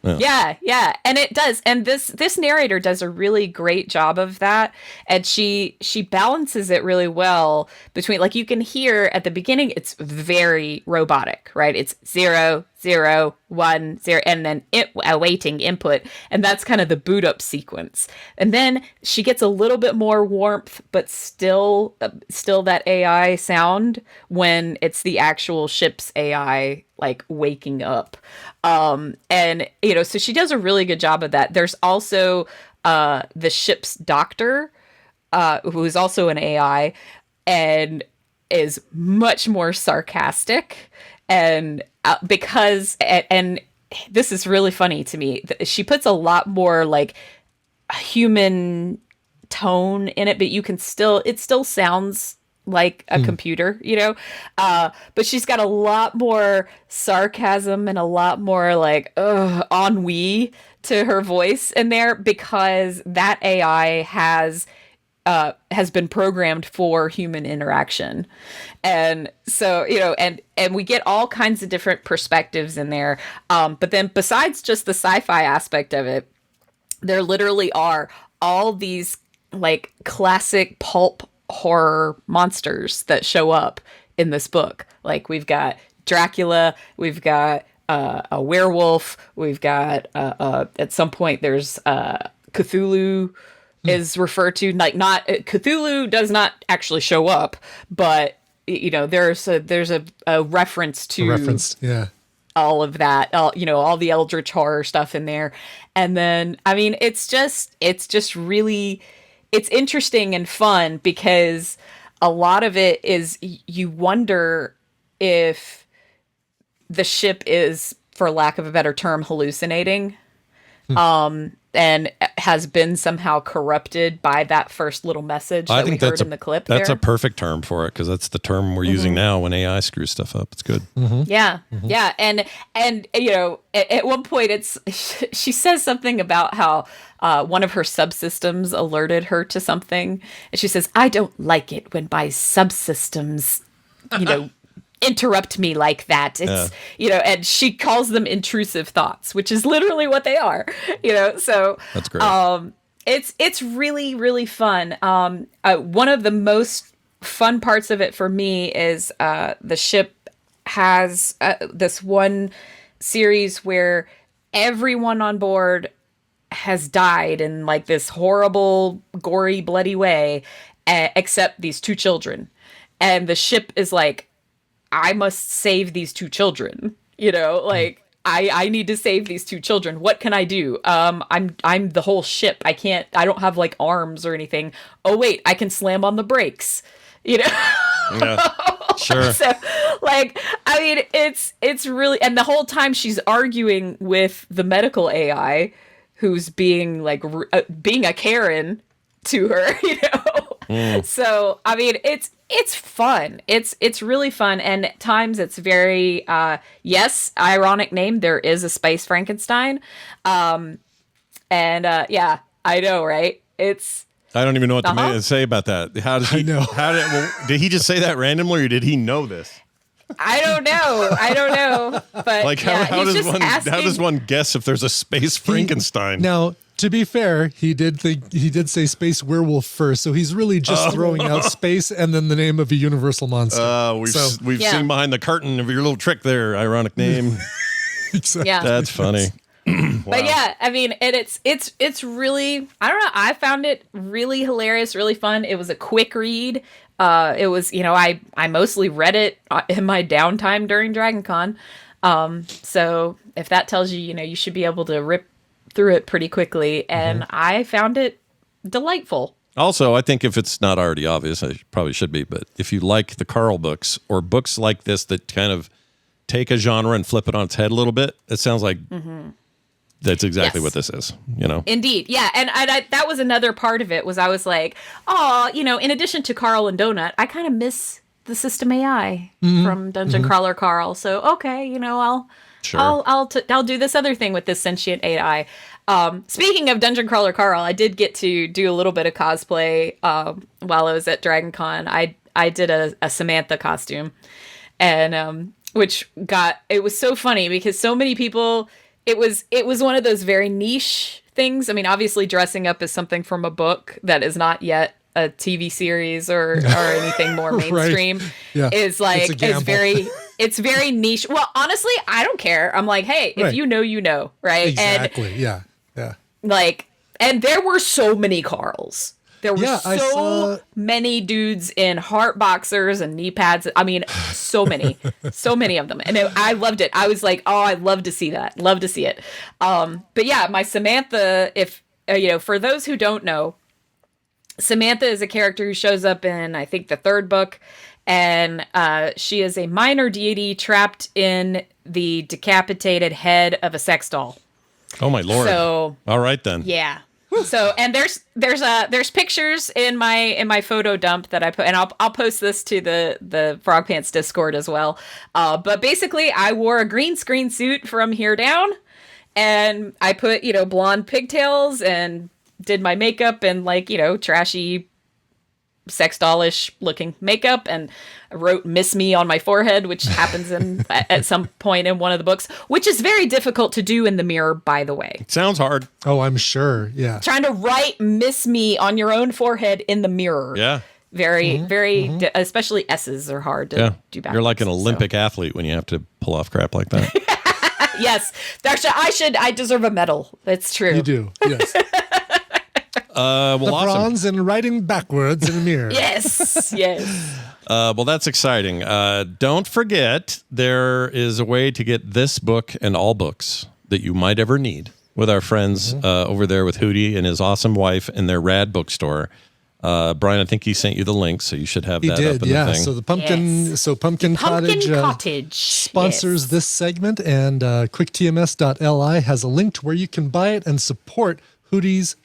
Yeah, and it does. And this narrator does a really great job of that, and she balances it really well between, like, you can hear at the beginning it's very robotic, right? It's 0 0 1 0, and then awaiting input, and that's kind of the boot up sequence. And then she gets a little bit more warmth, but still that AI sound when it's the actual ship's AI like waking up. And so she does a really good job of that. There's also the ship's doctor, who is also an AI and is much more sarcastic, and because this is really funny to me. She puts a lot more like human tone in it, but it still sounds like a computer, but she's got a lot more sarcasm and a lot more like ennui to her voice in there, because that AI has been programmed for human interaction. And so, and we get all kinds of different perspectives in there. But then besides just the sci-fi aspect of it, there literally are all these like classic pulp horror monsters that show up in this book. Like we've got Dracula, we've got a werewolf, we've got at some point there's Cthulhu is referred to, like, not Cthulhu does not actually show up, but there's a reference to all of that, all the eldritch horror stuff in there. And then I mean it's just really, it's interesting and fun, because a lot of it is you wonder if the ship is, for lack of a better term, hallucinating, and has been somehow corrupted by that first little message that we heard in the clip. That's there. a perfect term for it, because that's the term we're using now when AI screws stuff up. It's good. Yeah. And at one point she says something about how one of her subsystems alerted her to something, and she says, "I don't like it when my subsystems, interrupt me like that." It's and she calls them intrusive thoughts, which is literally what they are. So that's great. It's really, really fun. One of the most fun parts of it for me is the ship has this one series where everyone on board has died in like this horrible, gory, bloody way, except these two children. And the ship is like, I must save these two children, like I need to save these two children. What can I do? I'm the whole ship. I don't have like arms or anything. Oh wait, I can slam on the brakes, Yeah, sure. So like, I mean, it's really, and the whole time she's arguing with the medical AI who's being like, being a Karen to her, So, I mean, it's fun. It's really fun. And at times it's very, yes, ironic name. There is a Space Frankenstein. Yeah, I know, right? I don't even know what to say about that. How does he know? Did he just say that randomly, or did he know this? I don't know. But like, how does one guess if there's a Space Frankenstein? Now, to be fair, he did say space werewolf first, so he's really just throwing out space and then the name of a universal monster. We've seen behind the curtain of your little trick there. Ironic name. Exactly. Yeah. That's funny. Wow. But yeah, I mean, it's really, I don't know, I found it really hilarious, really fun. It was a quick read. It was, I mostly read it in my downtime during DragonCon. So if that tells you, you should be able to rip through it pretty quickly, and I found it delightful. Also, I think if it's not already obvious, I probably should be, but if you like the Carl books or books like this that kind of take a genre and flip it on its head a little bit, it sounds like that's exactly what this is, Indeed. Yeah. And that was another part of it, was I was like, oh, in addition to Carl and Donut, I kind of miss the system AI from Dungeon Crawler Carl. So, okay, I'll do this other thing with this sentient AI. Speaking of Dungeon Crawler Carl, I did get to do a little bit of cosplay while I was at DragonCon. I did a Samantha costume, and it was so funny because so many people it was one of those very niche things. I mean, obviously dressing up is something from a book that is not yet a TV series or anything more mainstream. Right. Yeah. Is like it's very niche. Well, honestly, I don't care. I'm like, hey, if you know, you know, right? Exactly. And yeah. like, and there were so many Carls. There were I saw many dudes in heart boxers and knee pads. I mean, so many of them. And I loved it. I was like, oh, I'd love to see that. Love to see it. But yeah, my Samantha, if, for those who don't know, Samantha is a character who shows up in, I think, the third book. And she is a minor deity trapped in the decapitated head of a sex doll. Oh, my Lord. So, all right, then. Yeah. So, and there's pictures in my photo dump that I put, and I'll post this to the Frog Pants Discord as well. But basically, I wore a green screen suit from here down, and I put blonde pigtails and did my makeup and trashy sex dollish looking makeup, and I wrote "Miss Me" on my forehead, which happens at some point in one of the books, which is very difficult to do in the mirror, by the way. Sounds hard. Oh, I'm sure. Yeah. Trying to write "Miss Me" on your own forehead in the mirror. Yeah. Very, especially S's are hard to do backwards. You're like an Olympic athlete when you have to pull off crap like that. Yes. I deserve a medal. That's true. You do. Yes. Well, the awesome. bronze and writing backwards in the mirror. Yes. Well, that's exciting. Don't forget, there is a way to get this book and all books that you might ever need with our friends over there with Hootie and his awesome wife and their rad bookstore. Brian, I think he sent you the link, so you should have that up in the thing. So the Pumpkin Cottage sponsors this segment, and quicktms.li has a link to where you can buy it and support Hootie's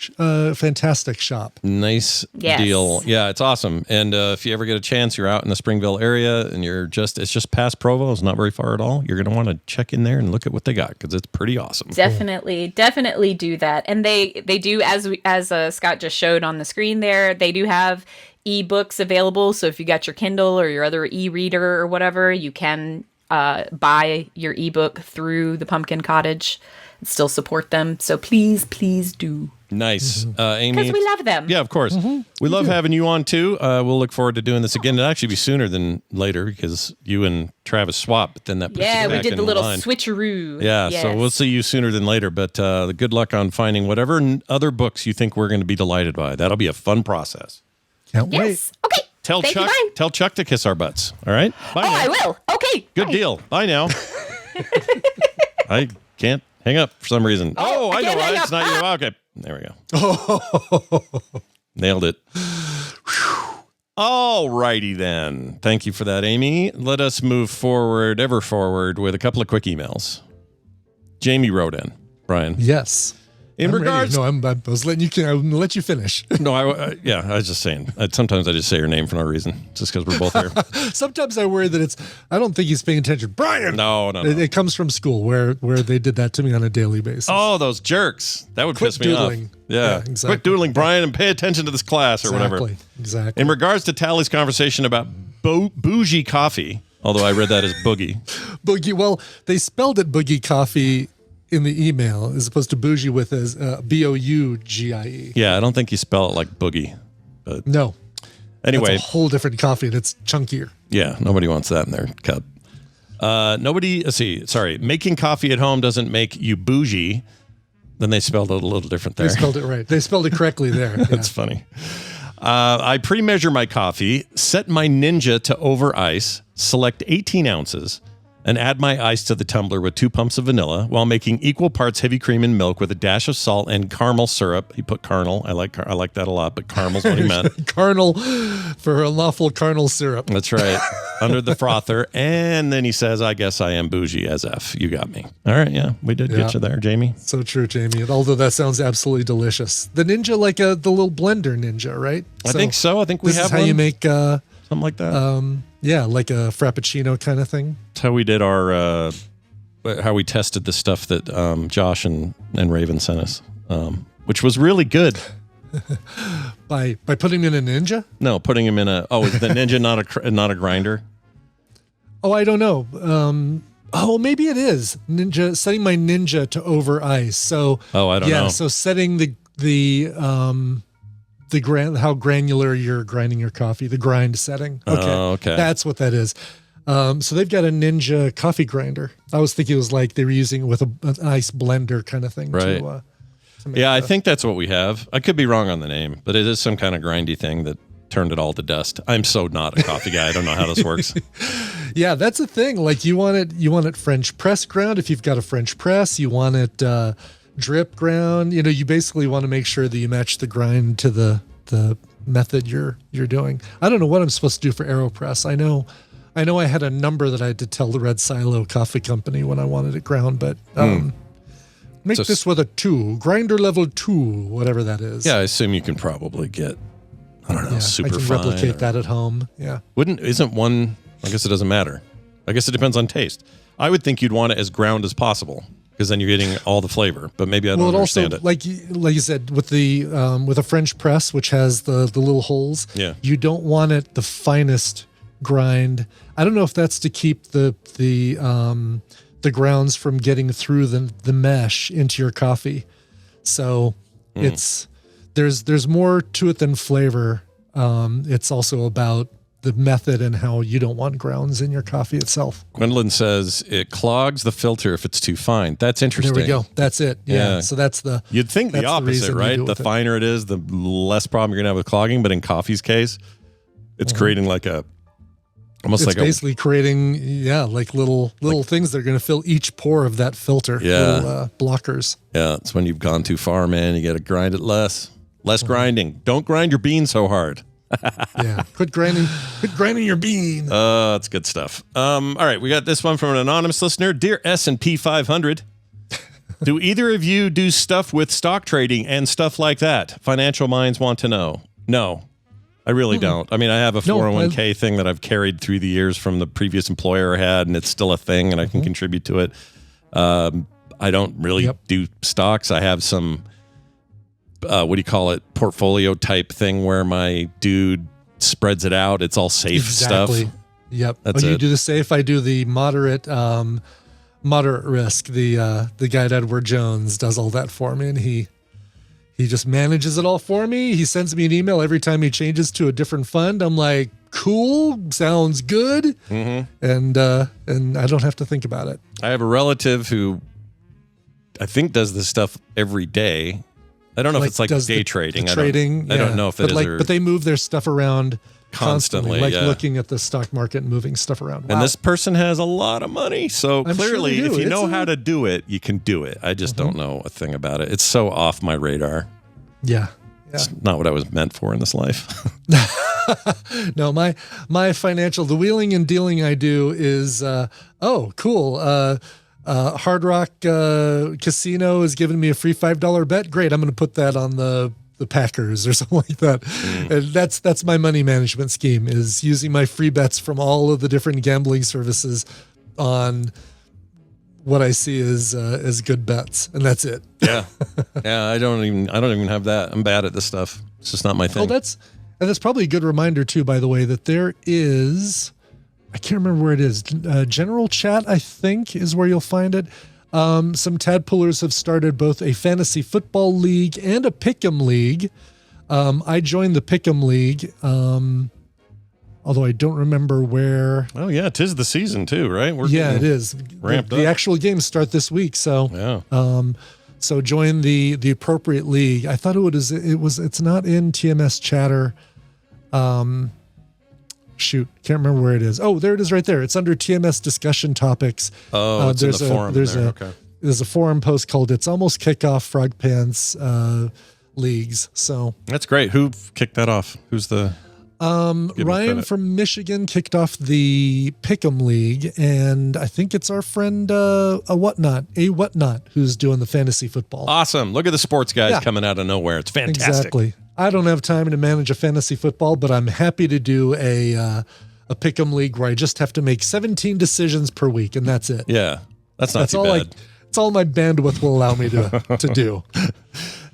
fantastic shop. Nice deal. Yeah, it's awesome. And if you ever get a chance, you're out in the Springville area and it's just past Provo. It's not very far at all. You're going to want to check in there and look at what they got because it's pretty awesome. Definitely do that. And they do, as Scott just showed on the screen there, they do have ebooks available. So if you got your Kindle or your other e-reader or whatever, you can buy your ebook through the Pumpkin Cottage. Still support them, so please do. Nice. Amy, because we love them. Yeah, of course. We love having you on too. We'll look forward to doing this again. It'll actually be sooner than later because you and Travis swapped, but then that puts us back we did in the little line. switcheroo. Yeah, so we'll see you sooner than later, but good luck on finding whatever other books you think we're going to be delighted by. That'll be a fun process. Can't wait. Okay. Tell Chuck to kiss our butts. All right? Bye now. I will. Okay. Good deal. Bye now. I can't hang up for some reason. I know why. It's not you. Okay. There we go. Nailed it. All righty then. Thank you for that, Amy. Let us move forward with a couple of quick emails. Jamie wrote in, Brian. Yes. I was letting you. I'm gonna let you finish. No, I was just saying. Sometimes I just say your name for no reason, just because we're both here. Sometimes I worry that I don't think he's paying attention. Brian. No. It comes from school where they did that to me on a daily basis. Oh, those jerks! That would piss me off. Yeah, exactly. Quit doodling, Brian, and pay attention to this class or whatever. Exactly. In regards to Tally's conversation about bougie coffee, although I read that as boogie. Boogie. Well, they spelled it boogie coffee in the email as opposed to bougie with as Bougie. Yeah, I don't think you spell it like boogie. But no. Anyway. That's a whole different coffee that's chunkier. Yeah, nobody wants that in their cup. Making coffee at home doesn't make you bougie. Then they spelled it a little different there. They spelled it right. They spelled it correctly there. Yeah. That's funny. I pre-measure my coffee, set my Ninja to over ice, select 18 ounces, and add my ice to the tumbler with 2 pumps of vanilla while making equal parts heavy cream and milk with a dash of salt and caramel syrup. He put carnal. I like that a lot, but caramel's what he meant. Carnal for a lawful carnal syrup. That's right. Under the frother. And then he says, I guess I am bougie as F. You got me. All right. Yeah, we did get you there, Jamie. So true, Jamie. Although that sounds absolutely delicious. The Ninja, like the little blender Ninja, right? I think so. I think we have this is how you make something like that. Yeah, like a Frappuccino kind of thing. That's how we did our, how we tested the stuff that Josh and Raven sent us, which was really good. By putting him in a Ninja? No, putting him in is the Ninja not a grinder? Oh, I don't know. Oh, maybe it is Ninja, setting my Ninja to over ice. So I don't know. So setting how granular you're grinding your coffee, the grind setting. Okay. That's what that is. So they've got a Ninja coffee grinder. I was thinking it was like they were using it with an ice blender kind of thing. Right. To I think that's what we have. I could be wrong on the name, but it is some kind of grindy thing that turned it all to dust. I'm so not a coffee guy. I don't know how this works. Yeah, that's the thing. Like you want it French press ground. If you've got a French press, you want it drip ground. You basically want to make sure that you match the grind to the method you're doing. I don't know what I'm supposed to do for AeroPress. I know I had a number that I had to tell the Red Silo Coffee Company when I wanted it ground, but make this with a 2, grinder level 2, whatever that is. Yeah, I assume you can probably get, I don't know, super I can fine. replicate that at home. Yeah. Isn't one, I guess it doesn't matter. I guess it depends on taste. I would think you'd want it as ground as possible because then you're getting all the flavor, but maybe I don't understand it. Like you said, with a French press, which has the little holes, you don't want it the finest grind. I don't know if that's to keep the grounds from getting through the mesh into your coffee. So there's more to it than flavor. It's also about the method and how you don't want grounds in your coffee itself. Gwendolyn says it clogs the filter if it's too fine. That's interesting. There we go. That's it. Yeah. So that's you'd think the opposite, right? The finer it is, the less problem you're gonna have with clogging. But in coffee's case, it's creating like basically creating like little things that are going to fill each pore of that filter. Little blockers. Yeah, it's when you've gone too far, man. You got to grind it less grinding. Don't grind your bean so hard. Quit grinding your bean. That's good stuff. All right, we got this one from an anonymous listener. Dear S&P 500, do either of you do stuff with stock trading and stuff like that? Financial minds want to know. No, I really don't. I mean, I have a 401k thing that I've carried through the years from the previous employer I had, and it's still a thing, and I can contribute to it. I don't really do stocks. I have some portfolio type thing where my dude spreads it out. It's all safe stuff. Yep. You do the safe. I do the moderate risk. The guy at Edward Jones does all that for me, and he just manages it all for me. He sends me an email every time he changes to a different fund. I'm like, cool, sounds good. And I don't have to think about it. I have a relative who I think does this stuff every day. I don't know if it's like day trading. I don't know if it is. But they move their stuff around constantly, looking at the stock market and moving stuff around. And this person has a lot of money. So clearly, if you know how to do it, you can do it. I just don't know a thing about it. It's so off my radar. Yeah. It's not what I was meant for in this life. No, my financial, the wheeling and dealing I do is, cool. Hard Rock Casino has given me a free $5 bet. Great. I'm going to put that on the Packers or something like that. And that's my money management scheme, is using my free bets from all of the different gambling services on what I see as good bets. And that's it. Yeah. I don't even have that. I'm bad at this stuff. It's just not my thing. That's probably a good reminder too, by the way, that there is, I can't remember where it is. General Chat, I think, is where you'll find it. Some tadpoolers have started both a fantasy football league and a pick'em league. I joined the pick'em league, although I don't remember where. Oh yeah, 'tis the season too, right? It is. Ramped up. The actual games start this week, so so join the appropriate league. I thought it's not in TMS Chatter. Shoot, can't remember where it is. Oh, there it is right there. It's under TMS discussion topics. Oh, it's in the forum. There's a forum post called It's Almost Kickoff Frog Pants Leagues. So that's great. Who kicked that off? Who's the Ryan from Michigan kicked off the Pick'em League, and I think it's our friend a Whatnot who's doing the fantasy football. Awesome. Look at the sports guys coming out of nowhere. It's fantastic. Exactly. I don't have time to manage a fantasy football, but I'm happy to do a Pick'em League where I just have to make 17 decisions per week, and that's it. Yeah, that's not too bad. It's all my bandwidth will allow me to do.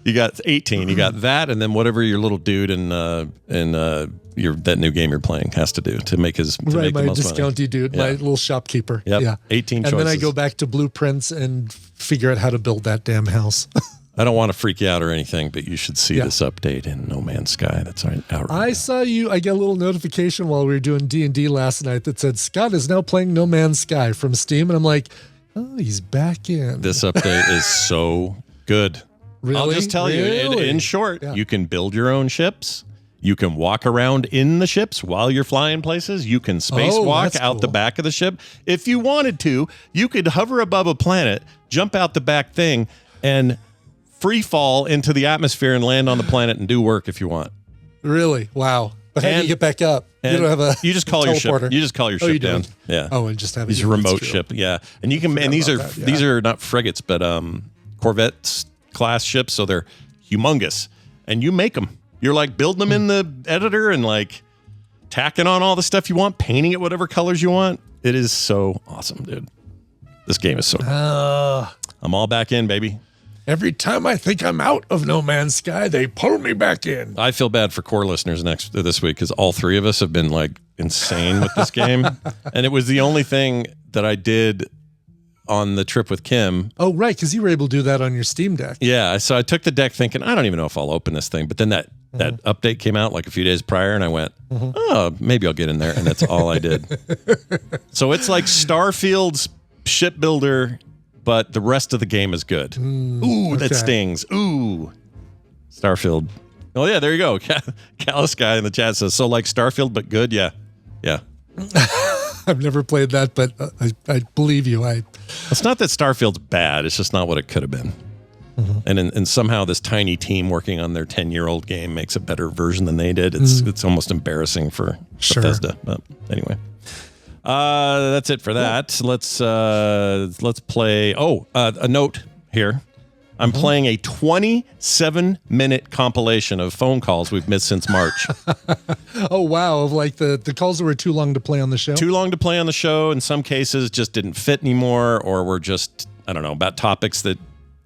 You got 18. You got that, and then whatever your little dude in that new game you're playing has to do to make his make my the most discounty money. dude, my little shopkeeper. Yep. Yeah, 18 and choices. then I go back to blueprints and figure out how to build that damn house. I don't want to freak you out or anything, but you should see this update in No Man's Sky. That's out right I now. saw you. I got a little notification while we were doing D&D last night that said Scott is now playing No Man's Sky from Steam, and I'm like, oh, he's back in. This update is so good. Really? I'll just tell you, in short, you can build your own ships. You can walk around in the ships while you're flying places. You can spacewalk out the back of the ship. If you wanted to, you could hover above a planet, jump out the back thing, and free fall into the atmosphere and land on the planet and do work if you want. Really? Wow. But how do you get back up? You don't have a You just call your ship. teleporter. You just call your ship down. Yeah. Oh, and just have these remote ship. Yeah. And you can and these are not frigates, but Corvettes class ships, so they're humongous. And you make them. You're like building them in the editor and like tacking on all the stuff you want, painting it whatever colors you want. It is so awesome, dude. This game is so cool. I'm all back in, baby. Every time I think I'm out of No Man's Sky, they pull me back in. I feel bad for core listeners this week because all three of us have been like insane with this game. And it was the only thing that I did on the trip with Kim. Oh, right, because you were able to do that on your Steam Deck. Yeah, so I took the deck thinking, I don't even know if I'll open this thing. But then that update came out like a few days prior, and I went, oh, maybe I'll get in there. And that's all I did. So it's like Starfield's shipbuilder, but the rest of the game is good. Ooh, that stings. Ooh. Starfield. Oh, yeah, there you go. Callous guy in the chat says, so like Starfield, but good? Yeah. Yeah. I've never played that, but I believe you. It's not that Starfield's bad. It's just not what it could have been. And somehow this tiny team working on their 10-year-old game makes a better version than they did. It's almost embarrassing for Bethesda. But anyway. That's it for that. Let's play. A note here. I'm playing a 27-minute compilation of phone calls we've missed since March. Oh, wow. Of like the calls that were too long to play on the show? Too long to play on the show. In some cases, just didn't fit anymore, or were just, I don't know, about topics that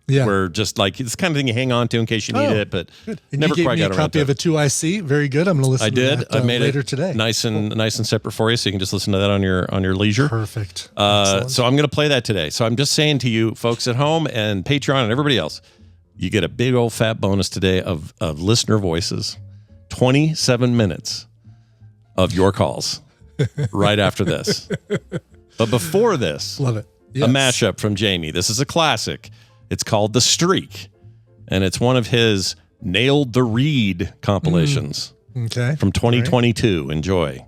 were just like, it's the kind of thing you hang on to in case you need it, but never quite got around to it. You gave me a copy of a 2IC. Very good. I'm going to listen to that I made later it today. Nice and separate for you, so you can just listen to that on your leisure. Perfect. So I'm going to play that today. So I'm just saying to you folks at home and Patreon and everybody else, you get a big old fat bonus today of listener voices. 27 minutes of your calls right after this. But before this, love it. Yes. A mashup from Jamie. This is a classic. It's called The Streak, and it's one of his Nailed the Read compilations. Okay. From 2022. Right. Enjoy.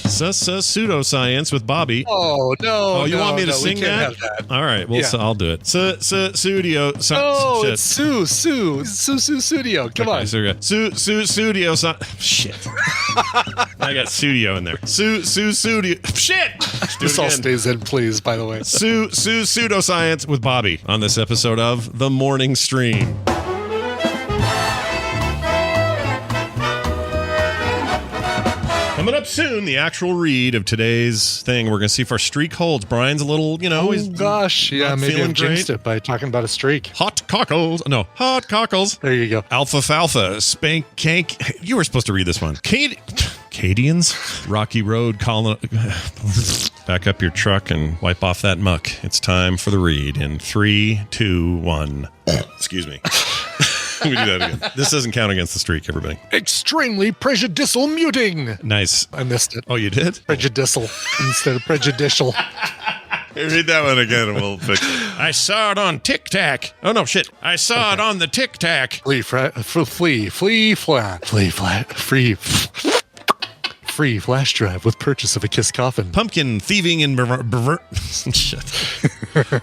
Pseudoscience with Bobby. Oh, no. Oh, you want me to sing that? All right. Well, so I'll do it. Studio. Oh, it's Studio. Come on. Studio. Shit. I got studio in there. Studio. Shit. This all stays in, please, by the way. Pseudoscience with Bobby on this episode of The Morning Stream. Coming up soon, the actual read of today's thing. We're going to see if our streak holds. Brian's a little, he's gosh. Yeah, maybe I've jinxed it by talking about a streak. Hot cockles. There you go. Alfalfa, spank, cank. You were supposed to read this one. Cadians, Rocky Road, back up your truck and wipe off that muck. It's time for the read in 3, 2, 1. Excuse me. We do that again. This doesn't count against the streak, everybody. Extremely prejudicial muting. Nice. I missed it. Oh, you did? Prejudicial instead of prejudicial. Read that one again and we'll fix it. I saw it on Tic Tac. Oh, no, shit. I saw it on the Tic Tac. Free flash drive with purchase of a Kiss coffin. Pumpkin thieving and pervert. Shit.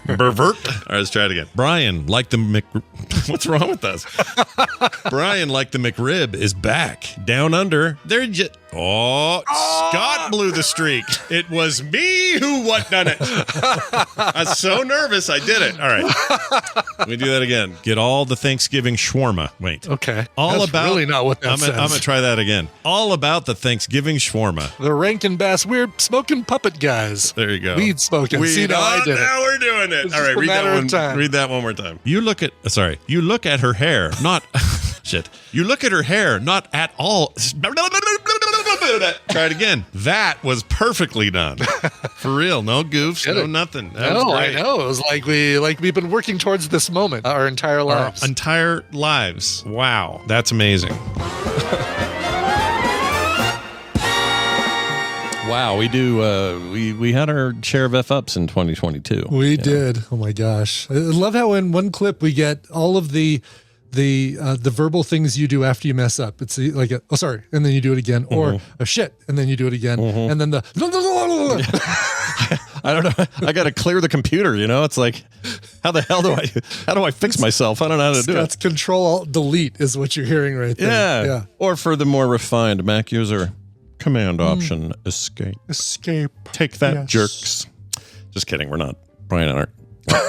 Pervert. All right, let's try it again. Brian, like the What's wrong with us? Brian, like the McRib, is back. Down under. They're just... Oh, Scott blew the streak. It was me me who what done it. I was so nervous. I did it. All right. Let me do that again. Get all the Thanksgiving shawarma. Wait. Okay. All That's about. really not what that I'm says. going to try that again. All about the Thanksgiving shawarma. The Rankin Bass Weird Smoking Puppet Guys. There you go. Weed smoking. See, now I did now it. we're doing it. It's All right. just a Read that matter of one. time. Read that one more time. You look at her hair, not shit. You look at her hair, not at all. Try it again. That was perfectly done. For real. No goofs. No nothing. That was great. I know. It was like we've been working towards this moment our entire lives. Our entire lives. Wow. That's amazing. Wow, we do. We had our share of F-ups in 2022. We did. Oh my gosh! I love how in one clip we get all of the verbal things you do after you mess up. It's like oh sorry, and then you do it again, or oh shit, and then you do it again, and then the. I don't know. I got to clear the computer. It's like, how the hell do I fix myself? I don't know how to do it. That's Control-Alt-Delete is what you're hearing right there. Yeah. Or for the more refined Mac user. Command Option Escape. Take that, yes. jerks. Just kidding. We're not. Brian and I.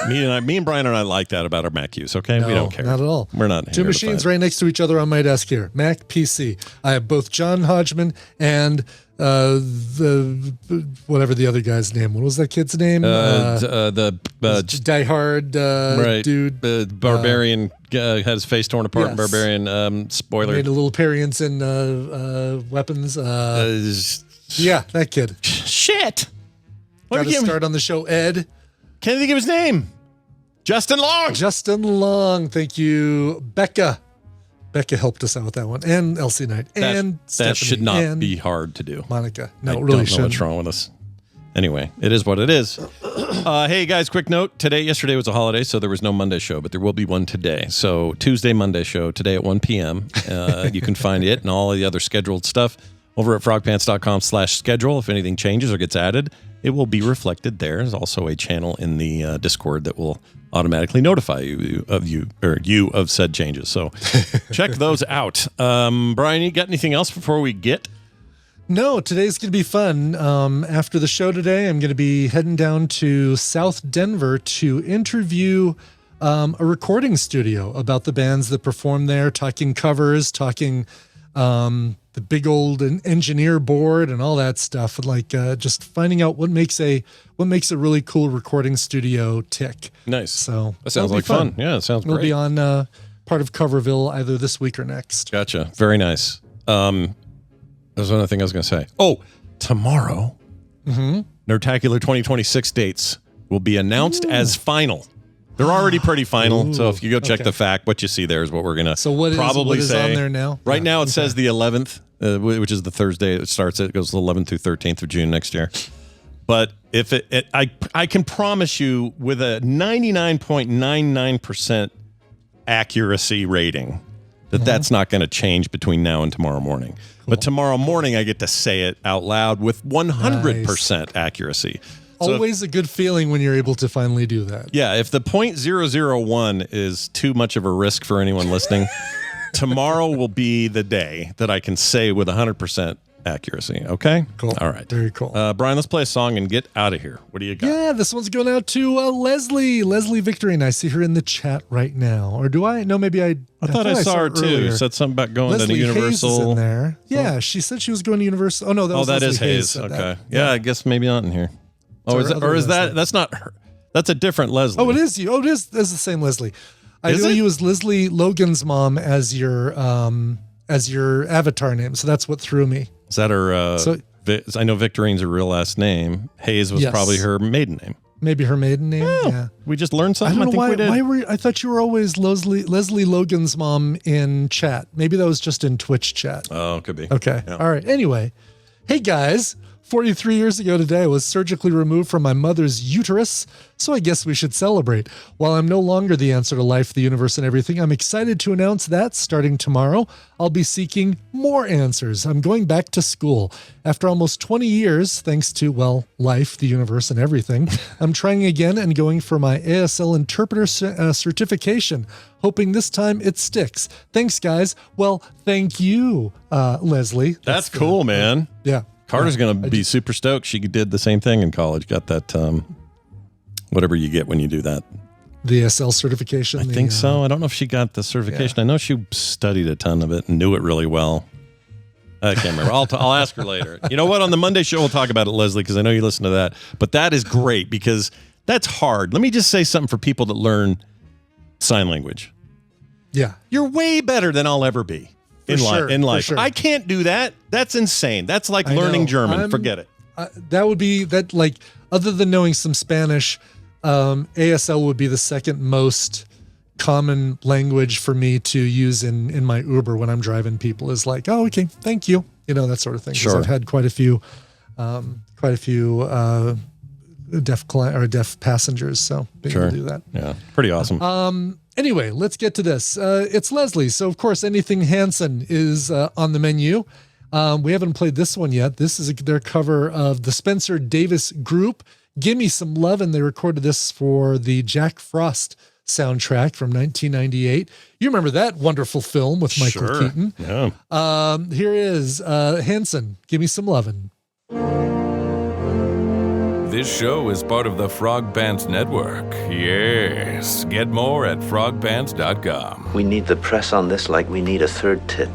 Me and Brian and I like that about our Mac use. Okay, No, we don't care. Not at all. We're not. Two machines right next to each other on my desk here. Mac, PC. I have both John Hodgman and the whatever the other guy's name. What was that kid's name? Die Hard dude. Barbarian had his face torn apart. Yes. Barbarian. Spoiler. Made a little appearance in Weapons. Yeah, that kid. Shit. Got to start on the show, Ed. Can't think of his name. Justin Long. Thank you, Becca. Becca helped us out with that one, and Elsie Knight, and Stephanie, that should not be hard to do. Monica, no, I it really don't know what's wrong with us. Anyway, it is what it is. Hey guys, quick note: yesterday was a holiday, so there was no Monday show, but there will be one today. So Tuesday, Monday show today at 1 p.m. You can find it and all the other scheduled stuff over at frogpants.com/schedule. If anything changes or gets added, it will be reflected there. There's also a channel in the Discord that will automatically notify you of said changes. So check those out. Brian, you got anything else before we get? No, today's going to be fun. After the show today, I'm going to be heading down to South Denver to interview a recording studio about the bands that perform there, talking covers, talking the big old engineer board and all that stuff, like just finding out what makes a really cool recording studio tick. Nice. So that sounds like fun. Yeah, it sounds great. We'll be on part of Coverville either this week or next. Gotcha. Very nice. There's another thing I was going to say. Oh, tomorrow, Nerdtacular 2026 dates will be announced as final. They're already pretty final. So if you go check the fact, what you see there is what we're going to probably say. What is on there now? Right now it says the 11th, which is the Thursday it starts. It goes the 11th through 13th of June next year. But if I can promise you with a 99.99% accuracy rating that's not going to change between now and tomorrow morning. Cool. But tomorrow morning I get to say it out loud with 100% accuracy. Always a good feeling when you're able to finally do that. Yeah, if the 0.001 is too much of a risk for anyone listening, tomorrow will be the day that I can say with 100% accuracy. Okay? Cool. All right. Very cool. Brian, let's play a song and get out of here. What do you got? Yeah, this one's going out to Leslie Victory, and I see her in the chat right now. Or do I? No, maybe I thought I saw her too. Earlier. Said something about going Leslie to Universal. Hayes is in there. Yeah, she said she was going to Universal. Oh, no, that was that Leslie is Hayes. Okay. That. Yeah, I guess maybe not in here. Oh, is that? That's not her. That's a different Leslie. Oh, it is you. Oh, it is. That's the same Leslie. I know you as Leslie Logan's mom as your avatar name, so that's what threw me. Is that her? I know Victorine's her real last name. Hayes was probably her maiden name. Maybe her maiden name. Yeah. We just learned something. I don't know we did. I thought you were always Leslie Logan's mom in chat. Maybe that was just in Twitch chat. Oh, could be. Okay. Yeah. All right. Anyway, hey guys. 43 years ago today, I was surgically removed from my mother's uterus, so I guess we should celebrate. While I'm no longer the answer to life, the universe, and everything, I'm excited to announce that, starting tomorrow, I'll be seeking more answers. I'm going back to school. After almost 20 years, thanks to, life, the universe, and everything, I'm trying again and going for my ASL interpreter certification, hoping this time it sticks. Thanks, guys. Well, thank you, Leslie. That's cool, man. Yeah. Carter's going to be super stoked. She did the same thing in college. Got that, whatever you get when you do that. The ASL certification? I think so. I don't know if she got the certification. I know she studied a ton of it and knew it really well. I can't remember. I'll ask her later. You know what? On the Monday show, we'll talk about it, Leslie, because I know you listen to that. But that is great because that's hard. Let me just say something for people that learn sign language. Yeah. You're way better than I'll ever be in life. Sure. I can't do that. That's insane. That's like learning German. Forget it. That would be that, like, other than knowing some Spanish, ASL would be the second most common language for me to use in my Uber when I'm driving people is like, oh, okay, thank you. You know, that sort of thing. Sure. I've had quite a few deaf passengers. So being able to do that. Yeah. Pretty awesome. Anyway, let's get to this. It's Leslie. So of course, Anything Hanson is on the menu. We haven't played this one yet. This is their cover of the Spencer Davis Group. Gimme Some Lovin'. They recorded this for the Jack Frost soundtrack from 1998. You remember that wonderful film with Michael Keaton? Yeah. Here is Hanson, Gimme Some Lovin'. This show is part of the Frog Pants Network. Yes. Get more at frogpants.com. We need the press on this like we need a third tit.